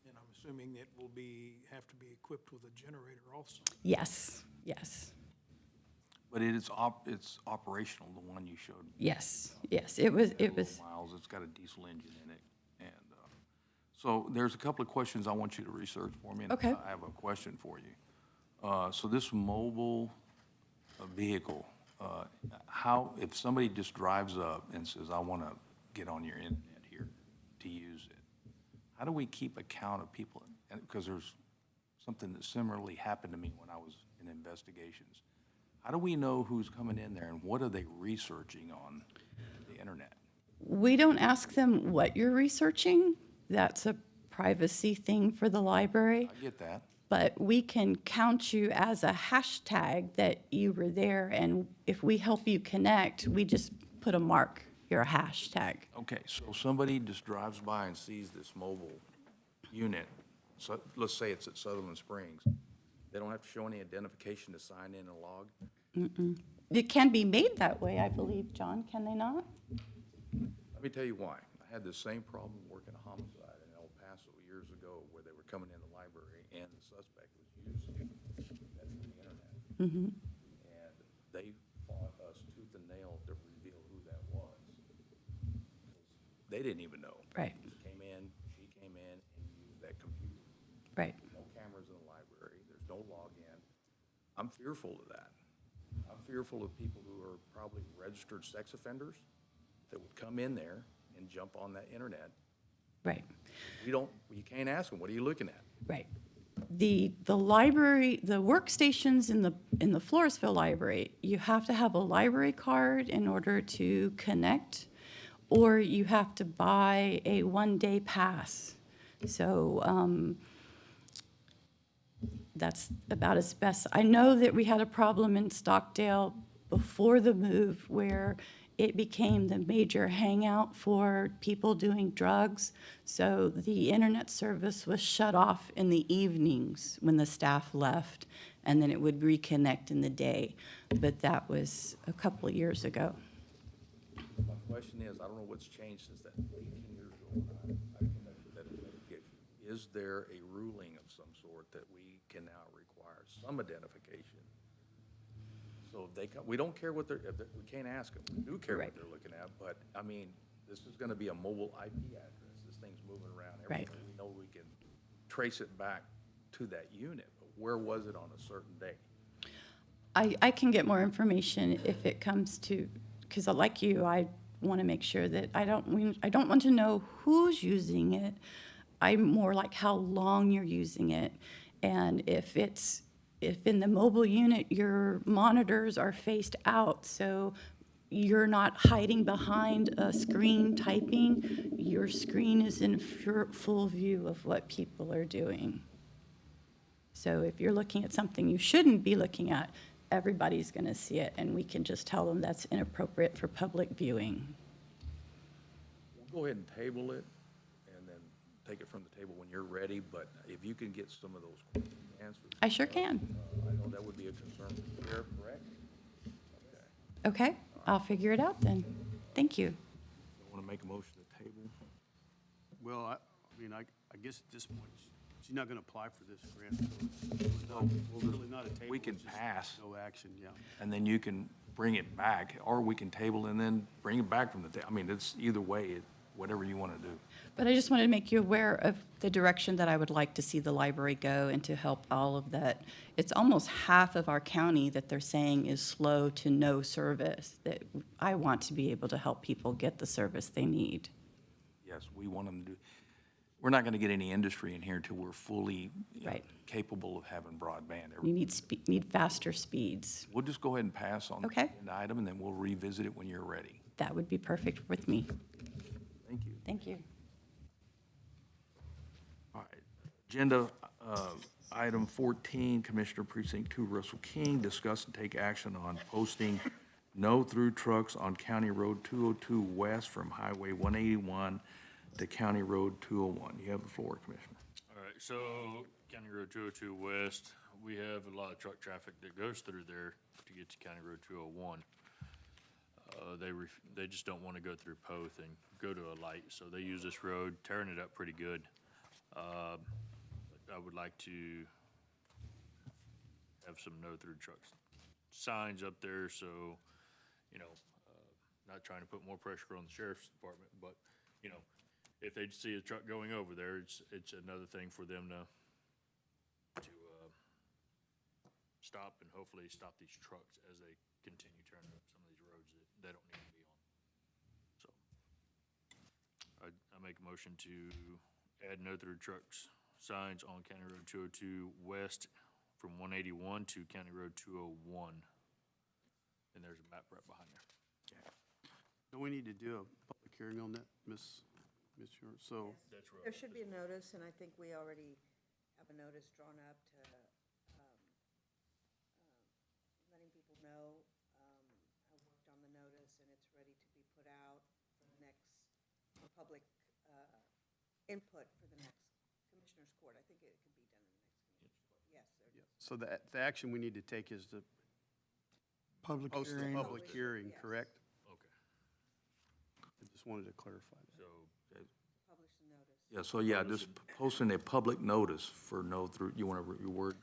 And I'm assuming it will have to be equipped with a generator also. Yes, yes, But it's operational, the one you showed me. yes, yes. It was. Miles, it's got a diesel engine in it. And so there's a couple of questions I want you to research for me. and Okay. I have a question for you. So this mobile vehicle, how, if somebody just drives up and says, I want to get on your internet here to use it, how do we keep account of people? Because there's something that similarly happened to me when I was in investigations. How do we know who's coming in there and what are they researching on the internet? We don't ask them what you're researching. That's a privacy thing for the library. I get that. but we can count you as a hashtag that you were there, and if we help you connect, we just put a mark, you're a hashtag. Okay, so somebody just drives by and sees this mobile unit, so let's say it's at Sutherland Springs. They don't have to show any identification to sign in and log? It can be made that way, I believe, John, can they not? Let me tell you why. I had the same problem working a homicide in El Paso years ago where they were coming in the library and the suspect was using that's the internet. And they fought us tooth and nail to reveal who that was. They didn't even know. Right. He just came in, she came in and used that computer. Right. No cameras in the library, there's no login. I'm fearful of that. I'm fearful of people who are probably registered sex offenders that would come in there and jump on that internet. Right. You can't ask them, what are you looking at? Right. The library, the workstations in the Floresville Library, you have to have a library card in order to connect, or you have to buy a one-day pass. So that's about as best. I know that we had a problem in Stockdale before the move where it became the major hangout for people doing drugs. So the internet service was shut off in the evenings when the staff left, and then it would reconnect in the day. But that was a couple of years ago. My question is, I don't know what's changed since that 18 years ago when I conducted that investigation. Is there a ruling of some sort that we can now require some identification? So if they come, we don't care what we can't ask them. We do care what Right. they're looking at, but, I mean, this is gonna be a mobile IP address. This thing's moving around Right. everywhere. We know we can trace it back to that unit, but where was it on a certain day? I can get more information if it comes to, because like you, I want to make sure that I don't want to know who's using it. I'm more like how long you're using it. And if in the mobile unit, your monitors are faced out, so you're not hiding behind a screen typing, your screen is in full view of what people are doing. So if you're looking at something you shouldn't be looking at, everybody's going to see it, and we can just tell them that's inappropriate for public viewing. We'll go ahead and table it, and then take it from the table when you're ready, but if you can get some of those answers. I sure can. I know that would be a concern for the sheriff, correct? Okay, I'll figure it out then. Thank you. I want to make a motion to table. Well, I mean, I guess at this point, she's not going to apply for this grant. So it's really not a table. We can it's just pass. No action, yeah. And then you can bring it back, or we can table and then bring it back from the I mean, it's either way, whatever you want to do. But I just wanted to make you aware of the direction that I would like to see the library go and to help all of that. It's almost half of our county that they're saying is slow to no service, that I want to be able to help people get the service they need. Yes, we want them to do, we're not going to get any industry in here until we're fully Right. capable of having broadband. You need faster speeds. We'll just go ahead and pass on Okay. the item, and then we'll revisit it when you're ready. That would be perfect with me. Thank you. Thank you. All right, agenda item 14, Commissioner Precinct 2 Russell King, discuss and take action on posting no-through trucks on County Road 202 west from Highway 181 to County Road 201. You have the floor, Commissioner. All right, so County Road 202 West, we have a lot of truck traffic that goes through there to get to County Road 201. They just don't want to go through Poth and go to a light, so they use this road, tearing it up pretty good. I would like to have some no-through trucks signs up there, so, you know, not trying to put more pressure on the sheriff's department, but, you know, if they see a truck going over there, it's another thing for them to stop and hopefully stop these trucks as they continue turning up some of these roads that they don't need to be on. So, I make a motion to add no-through trucks signs on County Road 202 west from 181 to County Road 201. And there's a map right behind there. Don't we need to do a public hearing on that, Ms. Short? So, That's right. There should be a notice, and I think we already have a notice drawn up to, letting people know. I worked on the notice and it's ready to be put out for the next, for public, input for the next Commissioners Court. I think it could be done in the next Commissioners Court. Yes, sir. So the action we need to take is to Public post the hearing. public hearing, Yes. correct? Okay, I just wanted to clarify that. so, Publish the notice. Yeah, so yeah, just posting a public notice for no through, you want to, your word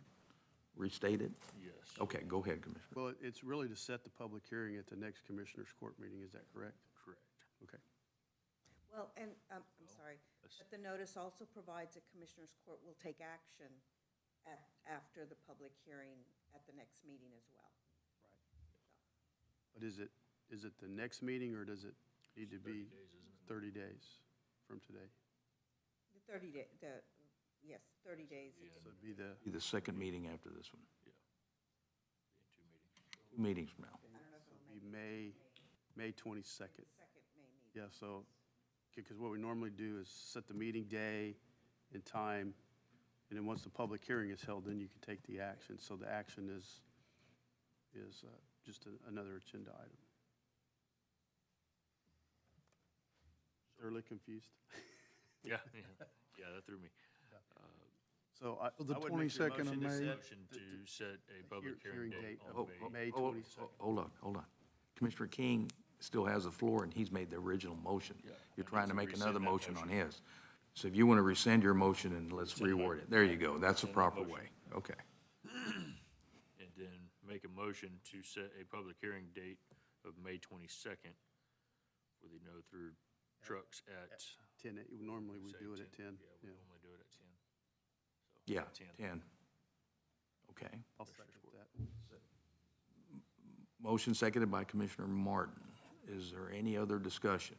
restated? yes. Okay, go ahead, Commissioner. Well, it's really to set the public hearing at the next Commissioners Court meeting, is that correct? Correct. Okay. Well, and, I'm sorry, but the notice also provides that Commissioners Court will take action after the public hearing at the next meeting as well. But is it the next meeting, or does it need to 30 be days, isn't it? 30 days from today? The 30 day, yes, 30 days. So it'd be the, Be the second meeting after this one. Yeah. Be in 2 meetings. 2 meetings from now. I don't know if it'll be make May 22nd. second May meeting. Yeah, so, because what we normally do is set the meeting day and time, and then once the public hearing is held, then you can take the action. So the action is just another agenda item. Thoroughly confused? Yeah, yeah, that threw me. So I The I would make your 22nd of motion to May. set Motion to set a public hearing date of on May. May 22nd. Hold on. Commissioner King still has the floor, and he's made the original motion. Yeah, You're I trying need to to make rescind another that motion on motion. his. So if you want to rescind your motion, and let's reword it. There you go. That's the Rescind that proper motion. way. Okay. And then make a motion to set a public hearing date of May 22nd for the no-through trucks at. 10, normally we say do it at 10. Yeah, we Yeah. normally do it at 10. So, Yeah, 10. 10. Okay. I'll second that. Motion seconded by Commissioner Martin. Is there any other discussion?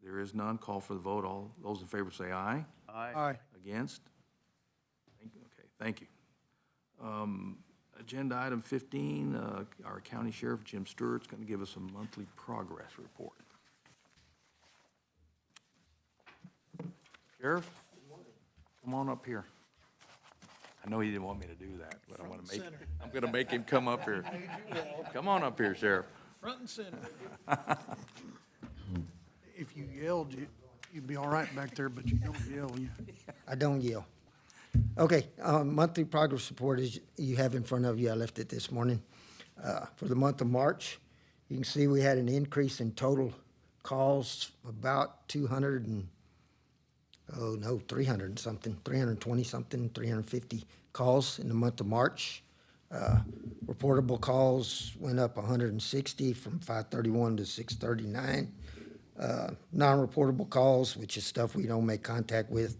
There is none. Call for the vote. All those in favor say aye. Aye. Against? Okay, thank you. Agenda item 15, our County Sheriff, Jim Stewart's going to give us a monthly progress report. Sheriff, come on up here. I know he didn't want me to do that, but Front and center. I'm going to make him come up here. Come on up here, Sheriff. Front and center. If you yelled, you'd be all right back there, but you don't yell. I don't yell. Okay, monthly progress report is, you have in front of you, I left it this morning. For the month of March, you can see we had an increase in total calls, about 300 and something, 320 something, 350 calls in the month of March. Reportable calls went up 160 from 531 to 639. Non-reportable calls, which is stuff we don't make contact with,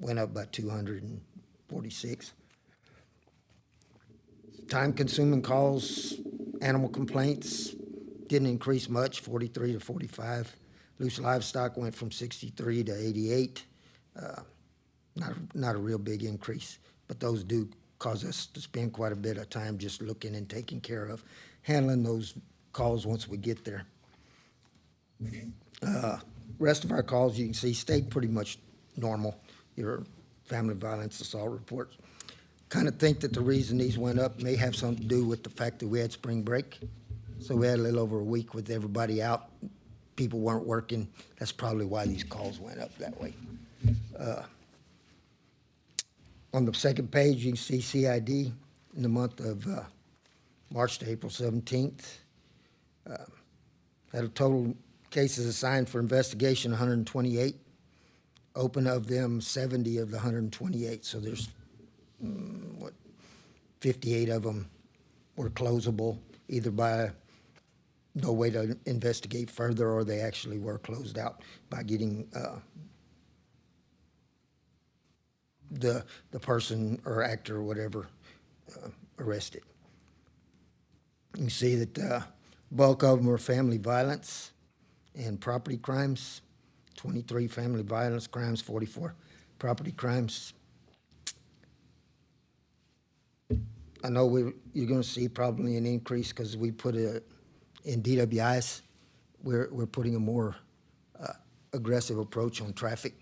went up by 246. Time-consuming calls, animal complaints didn't increase much, 43 to 45. Loose livestock went from 63 to 88. Not a real big increase, but those do cause us to spend quite a bit of time just looking and taking care of, handling those calls once we get there. Rest of our calls, you can see, stayed pretty much normal. Your family violence assault reports. Kind of think that the reason these went up may have something to do with the fact that we had spring break. So we had a little over a week with everybody out. People weren't working. That's probably why these calls went up that way. On the second page, you can see CID in the month of March to April 17th. Had a total cases assigned for investigation, 128. Open of them, 70 of the 128. So there's, 58 of them were closable, either by no way to investigate further, or they actually were closed out by getting the person or actor or whatever arrested. You can see that bulk of them were family violence and property crimes. 23 family violence crimes, 44 property crimes. I know you're going to see probably an increase because we put in DWIs, we're putting a more aggressive approach on traffic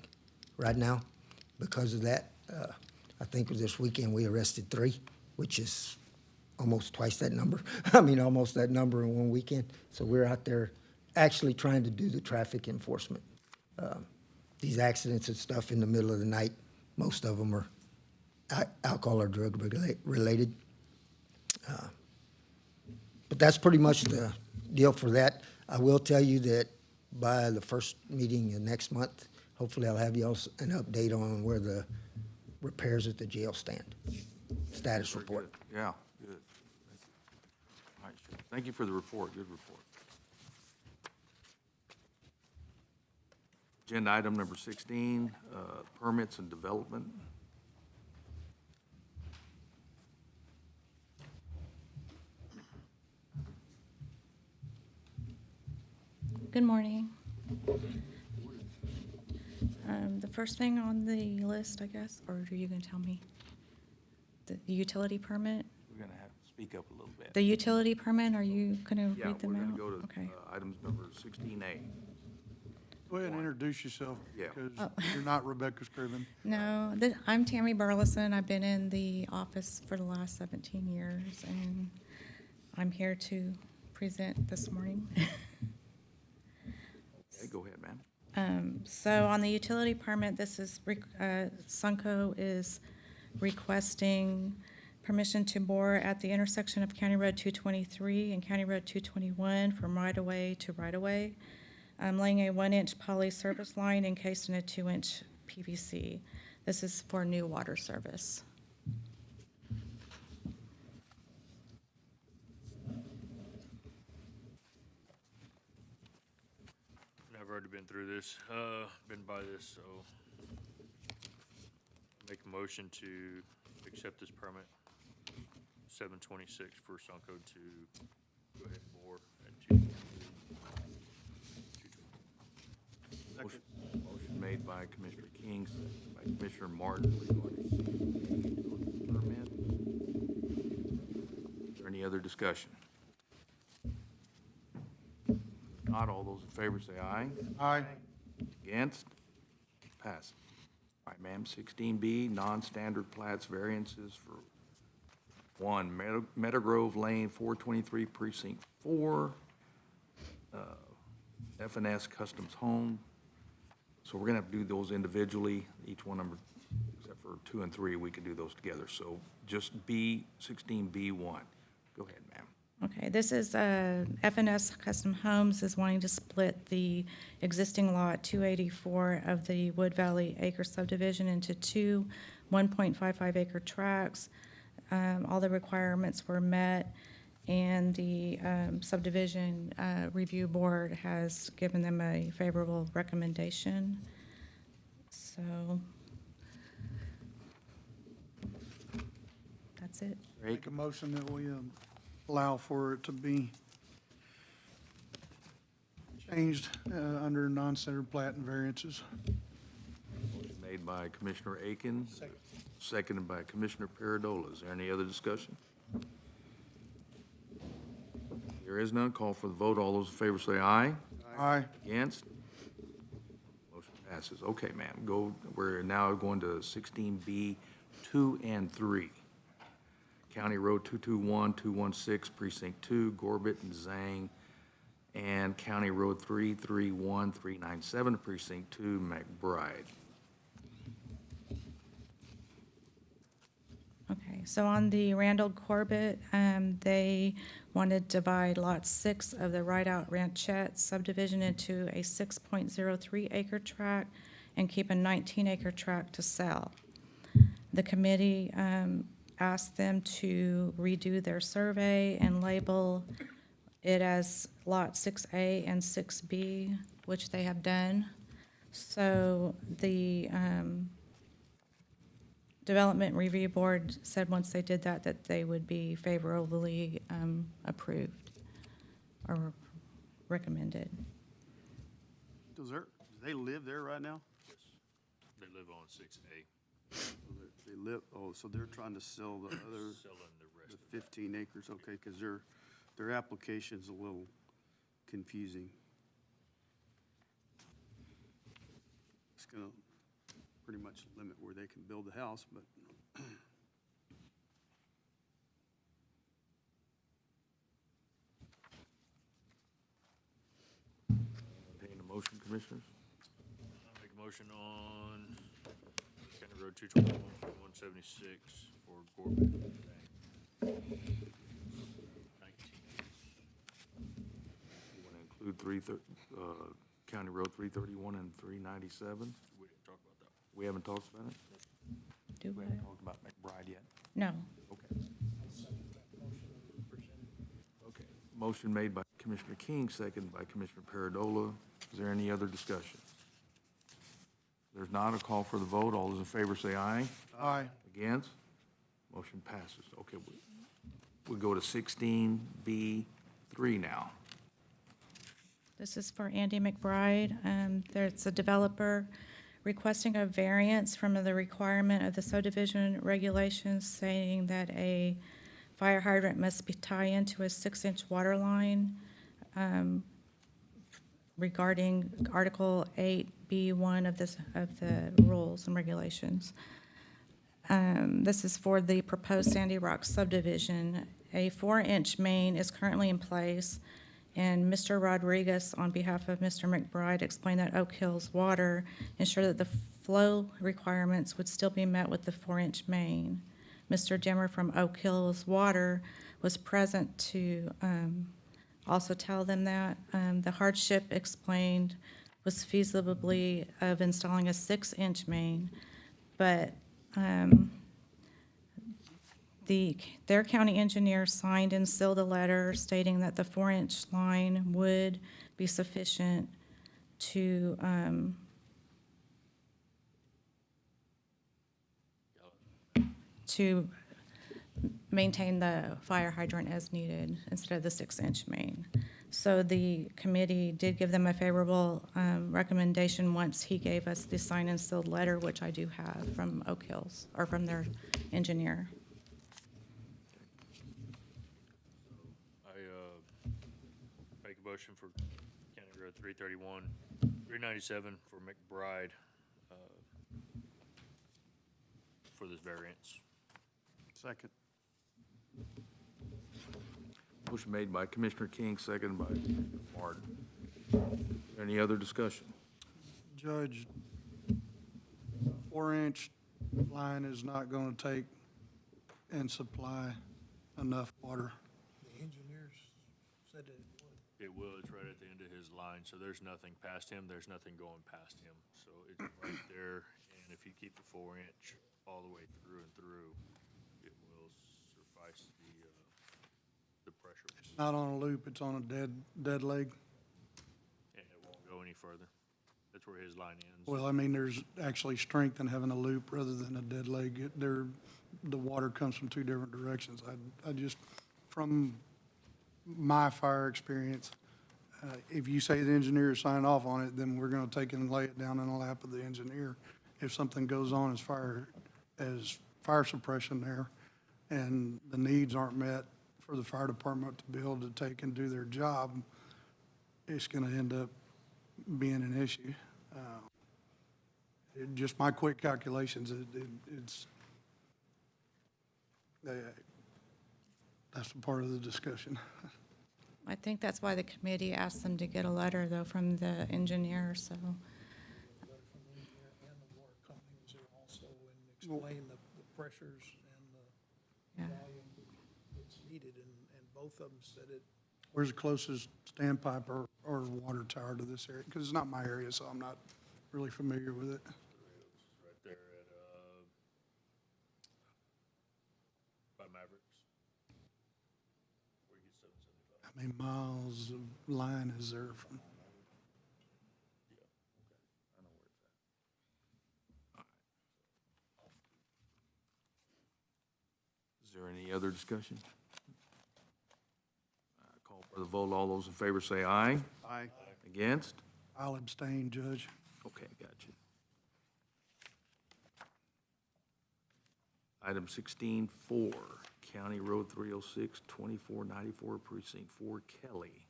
right now. because of that. I think this weekend we arrested 3, which is almost twice that number. I mean, almost that number in one weekend. So we're out there actually trying to do the traffic enforcement. These accidents and stuff in the middle of the night, most of them are alcohol or drug related. But that's pretty much the deal for that. I will tell you that by the first meeting in next month, hopefully I'll have y'all an update on where the repairs at the jail stand. Status Very report. good. Yeah, good. Thank you. All right, Sheriff. Thank you for the report, good report. Agenda item number 16, permits and development. Good morning. The first thing on the list, I guess, or are you going to tell me? The utility permit? We're going to have to speak up a little bit. The utility permit, are you going to Yeah, read them we're out? going to go to Okay. items number 16A. Go ahead and introduce yourself, Yeah. because Oh. you're not Rebecca Scriven. No, I'm Tammy Burleson. I've been in the office for the last 17 years, and I'm here to present this morning. Okay, go ahead, ma'am. So on the utility permit, this is, Sunco is requesting permission to bore at the intersection of County Road 223 and County Road 221 from right-of-way to right-of-way, laying a 1-inch poly service line encased in a 2-inch PVC. This is for new water service. I've already been through this, been by this, so make a motion to accept this permit, 726 for Sunco to go ahead and bore at 2. Motion made by Commissioner King, seconded by Commissioner Martin regarding the permit. Is there any other discussion? Not all those in favor say aye. Aye. Against? Pass. All right, ma'am, 16B, non-standard plats variances for 1, Meadowgrove Lane, 423 Precinct 4, F&S Customs Home. So we're gonna have to do those individually, each one number, except for 2 and 3, we can do those together. So just 16B1. Go ahead, ma'am. Okay, this is F&S Custom Homes is wanting to split the existing lot 284 of the Wood Valley Acre subdivision into 2 1.55 acre tracts. All the requirements were met, and the subdivision review board has given them a favorable recommendation. So that's it. Make a motion that we allow for it to be changed under non-standard plat and variances. Motion made by Commissioner Aiken, seconded by Commissioner Paradola. Is there any other discussion? There is none. Call for the vote. All those in favor say aye. Aye. Against? Motion passes. Okay, ma'am, we're now going to 16B, 2 and 3. County Road 221, 216, Precinct 2, Gorbit and Zhang, and County Road 331, 397, Precinct 2, McBride. Okay, so on the Randall Corbett, they wanted to divide Lot 6 of the Rideout Ranchette subdivision into a 6.03 acre tract and keep a 19 acre tract to sell. The committee asked them to redo their survey and label it as Lot 6A and 6B, which they have done. So the Development Review Board said once they did that, that they would be favorably approved or recommended. Do they live there right now? They live on 6A, They live, so they're trying to sell the other, selling the rest the 15 acres, okay, because their application's a little confusing. It's gonna, pretty much limit where they can build the house, but Entertain a motion, Commissioners? I'll make a motion on County Road 221, 176 for Corbett. 19. You want to include County Road 331 and 397? We didn't talk about that. We haven't talked about it? Do We what? haven't talked about McBride yet? No. Okay. Okay. Motion made by Commissioner King, seconded by Commissioner Paradola. Is there any other discussion? There's not a call for the vote. All those in favor say aye. Aye. Against? Motion passes. Okay, we go to 16B3 now. This is for Andy McBride. There's a developer requesting a variance from the requirement of the subdivision regulations saying that a fire hydrant must be tied into a 6-inch water line regarding Article 8B1 of the rules and regulations. This is for the proposed Sandy Rock subdivision. A 4-inch main is currently in place, and Mr. Rodriguez, on behalf of Mr. McBride, explained that Oak Hills Water ensured that the flow requirements would still be met with the 4-inch main. Mr. Dimmer from Oak Hills Water was present to also tell them that. The hardship explained was feasibly of installing a 6-inch main, but their county engineer signed and sealed a letter stating that the 4-inch line would be sufficient to maintain the fire hydrant as needed instead of the 6-inch main. So the committee did give them a favorable recommendation once he gave us the signed and sealed letter, which I do have from Oak Hills, or from their engineer. Make a motion for County Road 331, 397 for McBride, for this variance. second. Motion made by Commissioner King, seconded by Commissioner Martin. Is there any other discussion? Judge, 4-inch line is not going to take and supply enough water. The engineers said it would. It will, it's right at the end of his line, so there's nothing past him, there's nothing going past him. So it's right there, and if you keep the 4-inch all the way through and through, it will suffice the pressure. It's not on a loop, it's on a dead leg. And it won't go any further. That's where his line ends. Well, I mean, there's actually strength in having a loop rather than a dead leg. The water comes from two different directions. I just, from my fire experience, if you say the engineer signed off on it, then we're gonna take it and lay it down in the lap of the engineer. If something goes on as fire suppression there, and the needs aren't met for the fire department to be able to take and do their job, it's gonna end up being an issue. Just my quick calculations, that's a part of the discussion. I think that's why the committee asked them to get a letter, though, from the engineer, so. Letter from the engineer and the water company was there also and explained the pressures and the Yeah. volume that's needed, and both of them said it. Where's the closest standpipe or water tower to this area? Because it's not my area, so I'm not really familiar with it. Right there at, by Mavericks. Where you get 775. How many miles of line is there from? Is there any other discussion? Call for the vote. All those in favor say aye. Aye. Against? I'll abstain, Judge. Okay, got you. Item 16-4, County Road 306, 2494, Precinct 4, Kelly.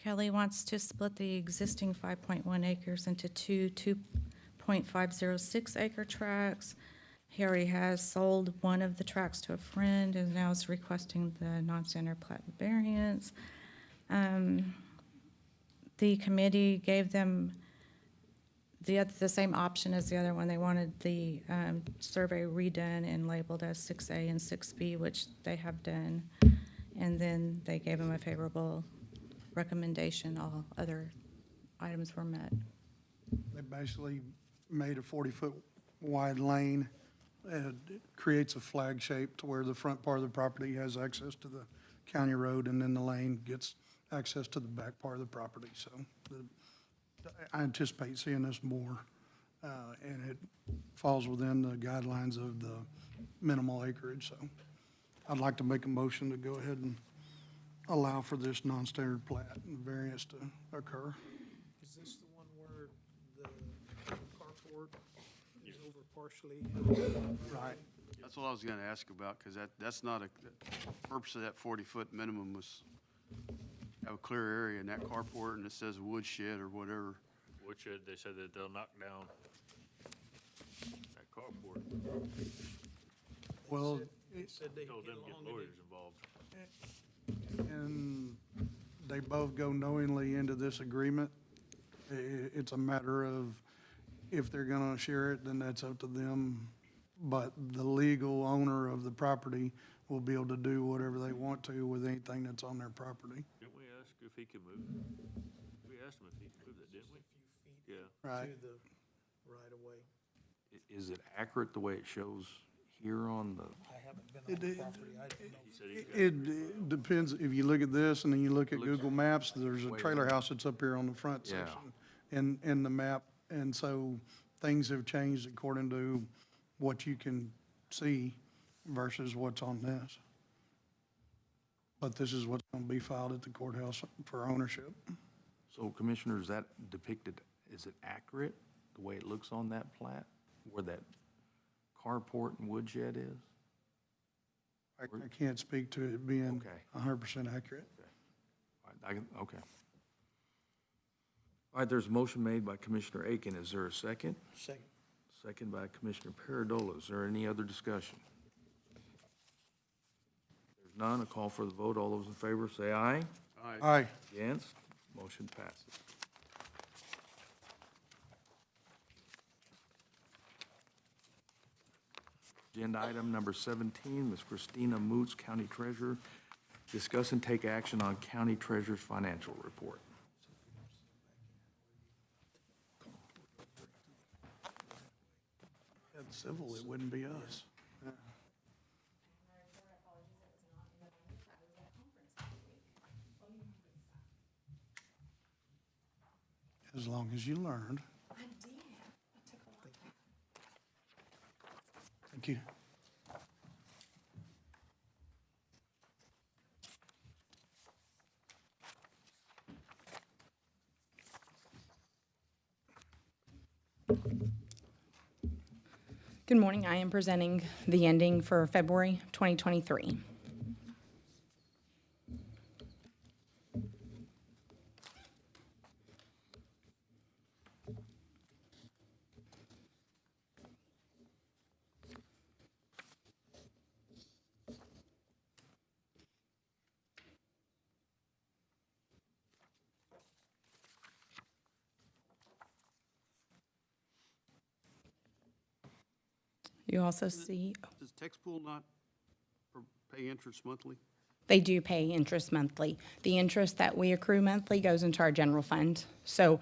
Kelly wants to split the existing 5.1 acres into two .506 acre tracts. He already has sold one of the tracts to a friend and now is requesting the non-standard plat variance. The committee gave them the same option as the other one. They wanted the survey redone and labeled as 6A and 6B, which they have done. And then they gave them a favorable recommendation. All other items were met. They basically made a 40-foot wide lane. It creates a flag shape to where the front part of the property has access to the county road, and then the lane gets access to the back part of the property. So I anticipate seeing this more, and it falls within the guidelines of the minimal acreage. So I'd like to make a motion to go ahead and allow for this non-standard plat and variance to occur. Is this the one where the carport is over partially? Right. That's what I was gonna ask about, because that's not the purpose of that 40-foot minimum was have a clear area in that carport, and it says woodshed or whatever. Woodshed, they said that they'll knock down that carport. Well, They said they Told them get to get along and lawyers involved. and they both go knowingly into this agreement. It's a matter of if they're gonna share it, then that's up to them. But the legal owner of the property will be able to do whatever they want to with anything that's on their property. Didn't we ask if he could move? We asked him if he could move that, didn't we? Yeah. Right. To the right of way. Is it accurate the way it shows here on the, I haven't been on the property. I don't know. He said he's got It depends, if you look at this and then you look at Google Maps, there's a trailer house that's up here on the front Yeah. section in the map. And so things have changed according to what you can see versus what's on this. But this is what's gonna be filed at the courthouse for ownership. so Commissioners, that depicted, is it accurate, the way it looks on that plat, where that carport and woodshed is? I can't speak to it being Okay. 100% accurate. Okay. All right, there's a motion made by Commissioner Aiken. Is there a second? Second. Second by Commissioner Paradola. Is there any other discussion? There's none. A call for the vote. All those in favor say aye. Aye. Against? Motion passes. Agenda item number 17, Ms. Christina Moots, County Treasurer. Discuss and take action on County Treasurer's financial report. At civil, it wouldn't be us. Yeah. As long as you learned. I did. I took a lot. Thank you. Good morning. I am presenting the ending for February 2023. You also see, Does tax pool not pay interest monthly? they do pay interest monthly. The interest that we accrue monthly goes into our general fund. So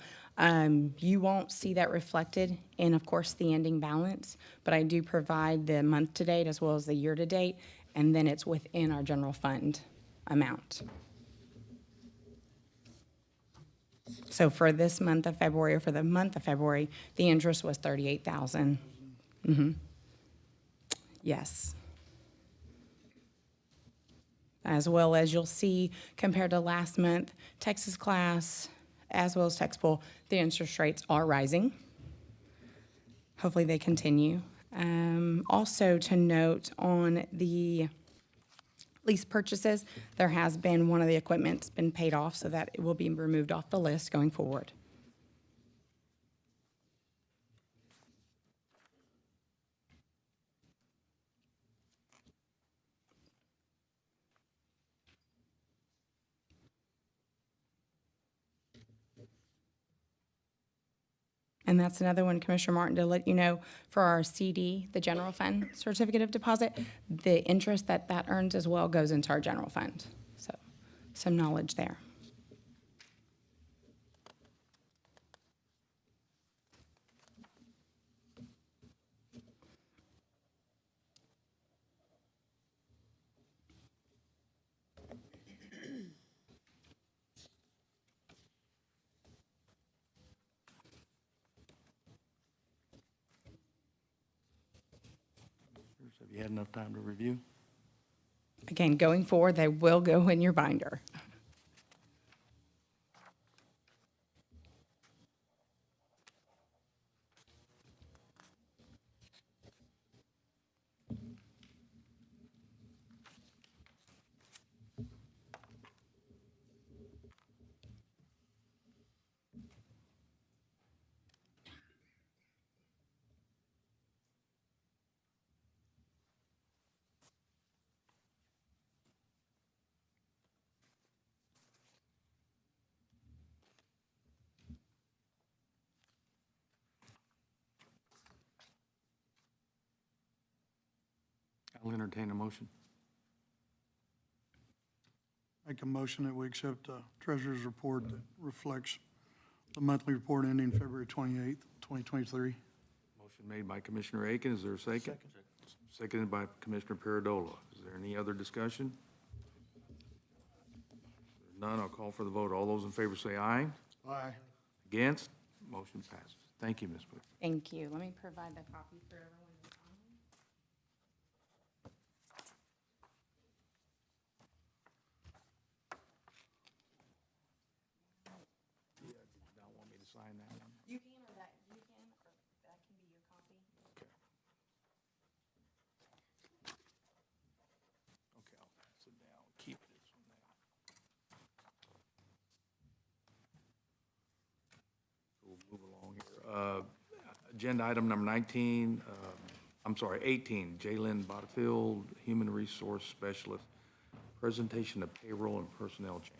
you won't see that reflected in, of course, the ending balance, but I do provide the month-to-date as well as the year-to-date, and then it's within our general fund amount. So for this month of February, or for the month of February, the interest was $38,000. Yes. As well as you'll see, compared to last month, Texas class, as well as tax pool, the interest rates are rising. Hopefully they continue. Also to note on the lease purchases, there has been one of the equipment's been paid off, so that it will be removed off the list going forward. And that's another one, Commissioner Martin, to let you know, for our CD, the general fund certificate of deposit, the interest that that earns as well goes into our general fund. So some knowledge there. Have you had enough time to review? Again, going forward, they will go in your binder. I'll entertain a motion. Make a motion that we accept the treasurer's report that reflects the monthly report ending February 28th, 2023. Motion made by Commissioner Aiken. Is there a second? Seconded by Commissioner Paradola. Is there any other discussion? If there's none, I'll call for the vote. All those in favor say aye. Aye. Against? Motion passes. Thank you, Ms. Booth. Thank you. Let me provide the copy for everyone. Don't want me to sign that one? You can, or that can be your copy. Okay. Okay, I'll pass it down. Keep this one now. We'll move along here. Agenda item number 18, Jalen Botterfield, Human Resource Specialist, presentation of payroll and personnel changes.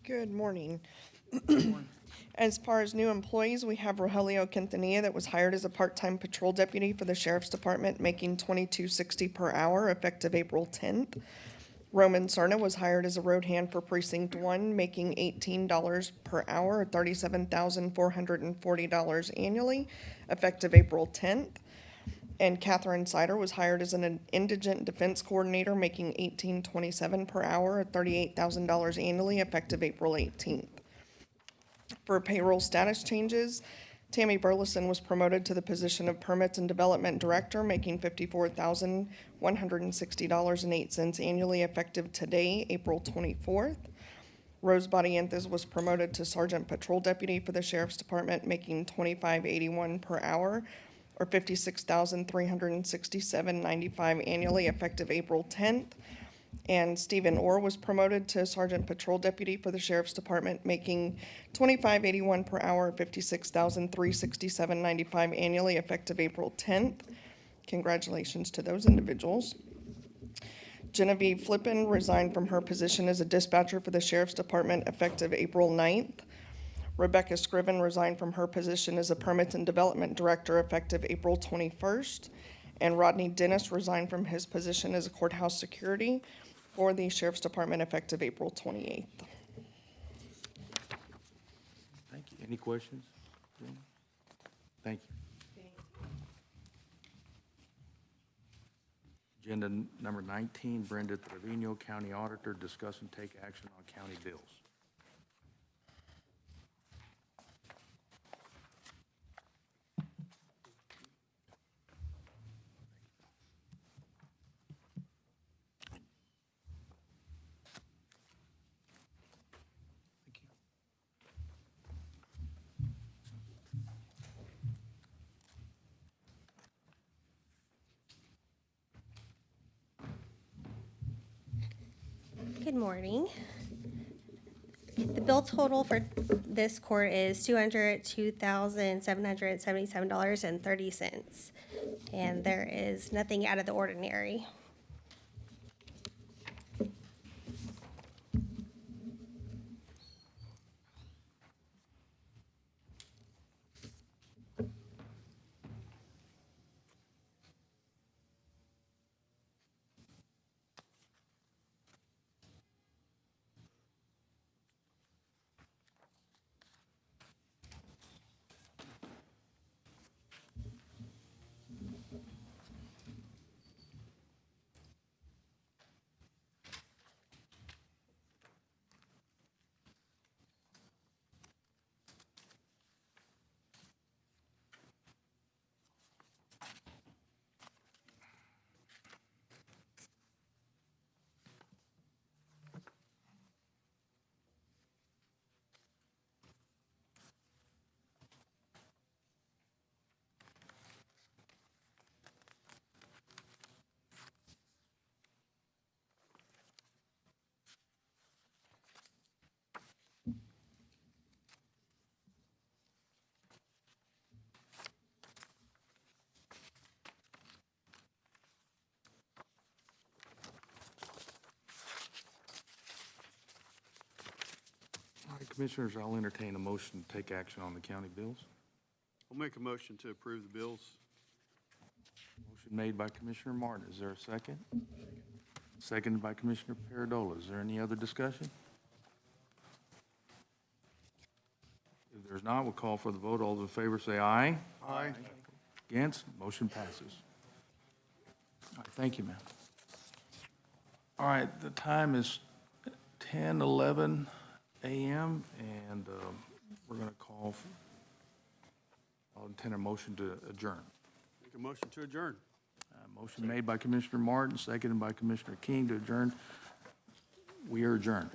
Good morning. As far as new employees, we have Rogelio Quintanilla that was hired as a part-time patrol deputy for the Sheriff's Department, making $22.60 per hour, effective April 10th. Roman Sarna was hired as a road hand for Precinct 1, making $18 per hour, $37,440 annually, effective April 10th. And Catherine Sider was hired as an indigent defense coordinator, making $18.27 per hour, $38,000 annually, effective April 18th. For payroll status changes, Tammy Burleson was promoted to the position of Permits and Development Director, making $54,160.08 annually, effective today, April 24th. Rose Badiantes was promoted to Sergeant Patrol Deputy for the Sheriff's Department, making $25.81 per hour, or $56,367.95 annually, effective April 10th. And Stephen Orr was promoted to Sergeant Patrol Deputy for the Sheriff's Department, making $25.81 per hour, $56,367.95 annually, effective April 10th. Congratulations to those individuals. Genevieve Flippin resigned from her position as a dispatcher for the Sheriff's Department, effective April 9th. Rebecca Scriven resigned from her position as a Permits and Development Director, effective April 21st. And Rodney Dennis resigned from his position as a courthouse security for the Sheriff's Department, effective April 28th. Thank you. Any questions? Thank you. Agenda number 19, Brenda Trevino, County Auditor, discuss and take action on county bills. Good morning. The bill total for this court is $202,777.30. And there is nothing out of the ordinary. Commissioners, I'll entertain a motion to take action on the county bills. I'll make a motion to approve the bills. Motion made by Commissioner Martin. Is there a second? Seconded by Commissioner Paradola. Is there any other discussion? If there's not, we'll call for the vote. All those in favor say aye. Aye. Against? Motion passes. All right, thank you, ma'am. All right, the time is 10:11 a.m., and we're going to call for, I'll intend a motion to adjourn. Make a motion to adjourn. Motion made by Commissioner Martin, seconded by Commissioner King to adjourn. We are adjourned.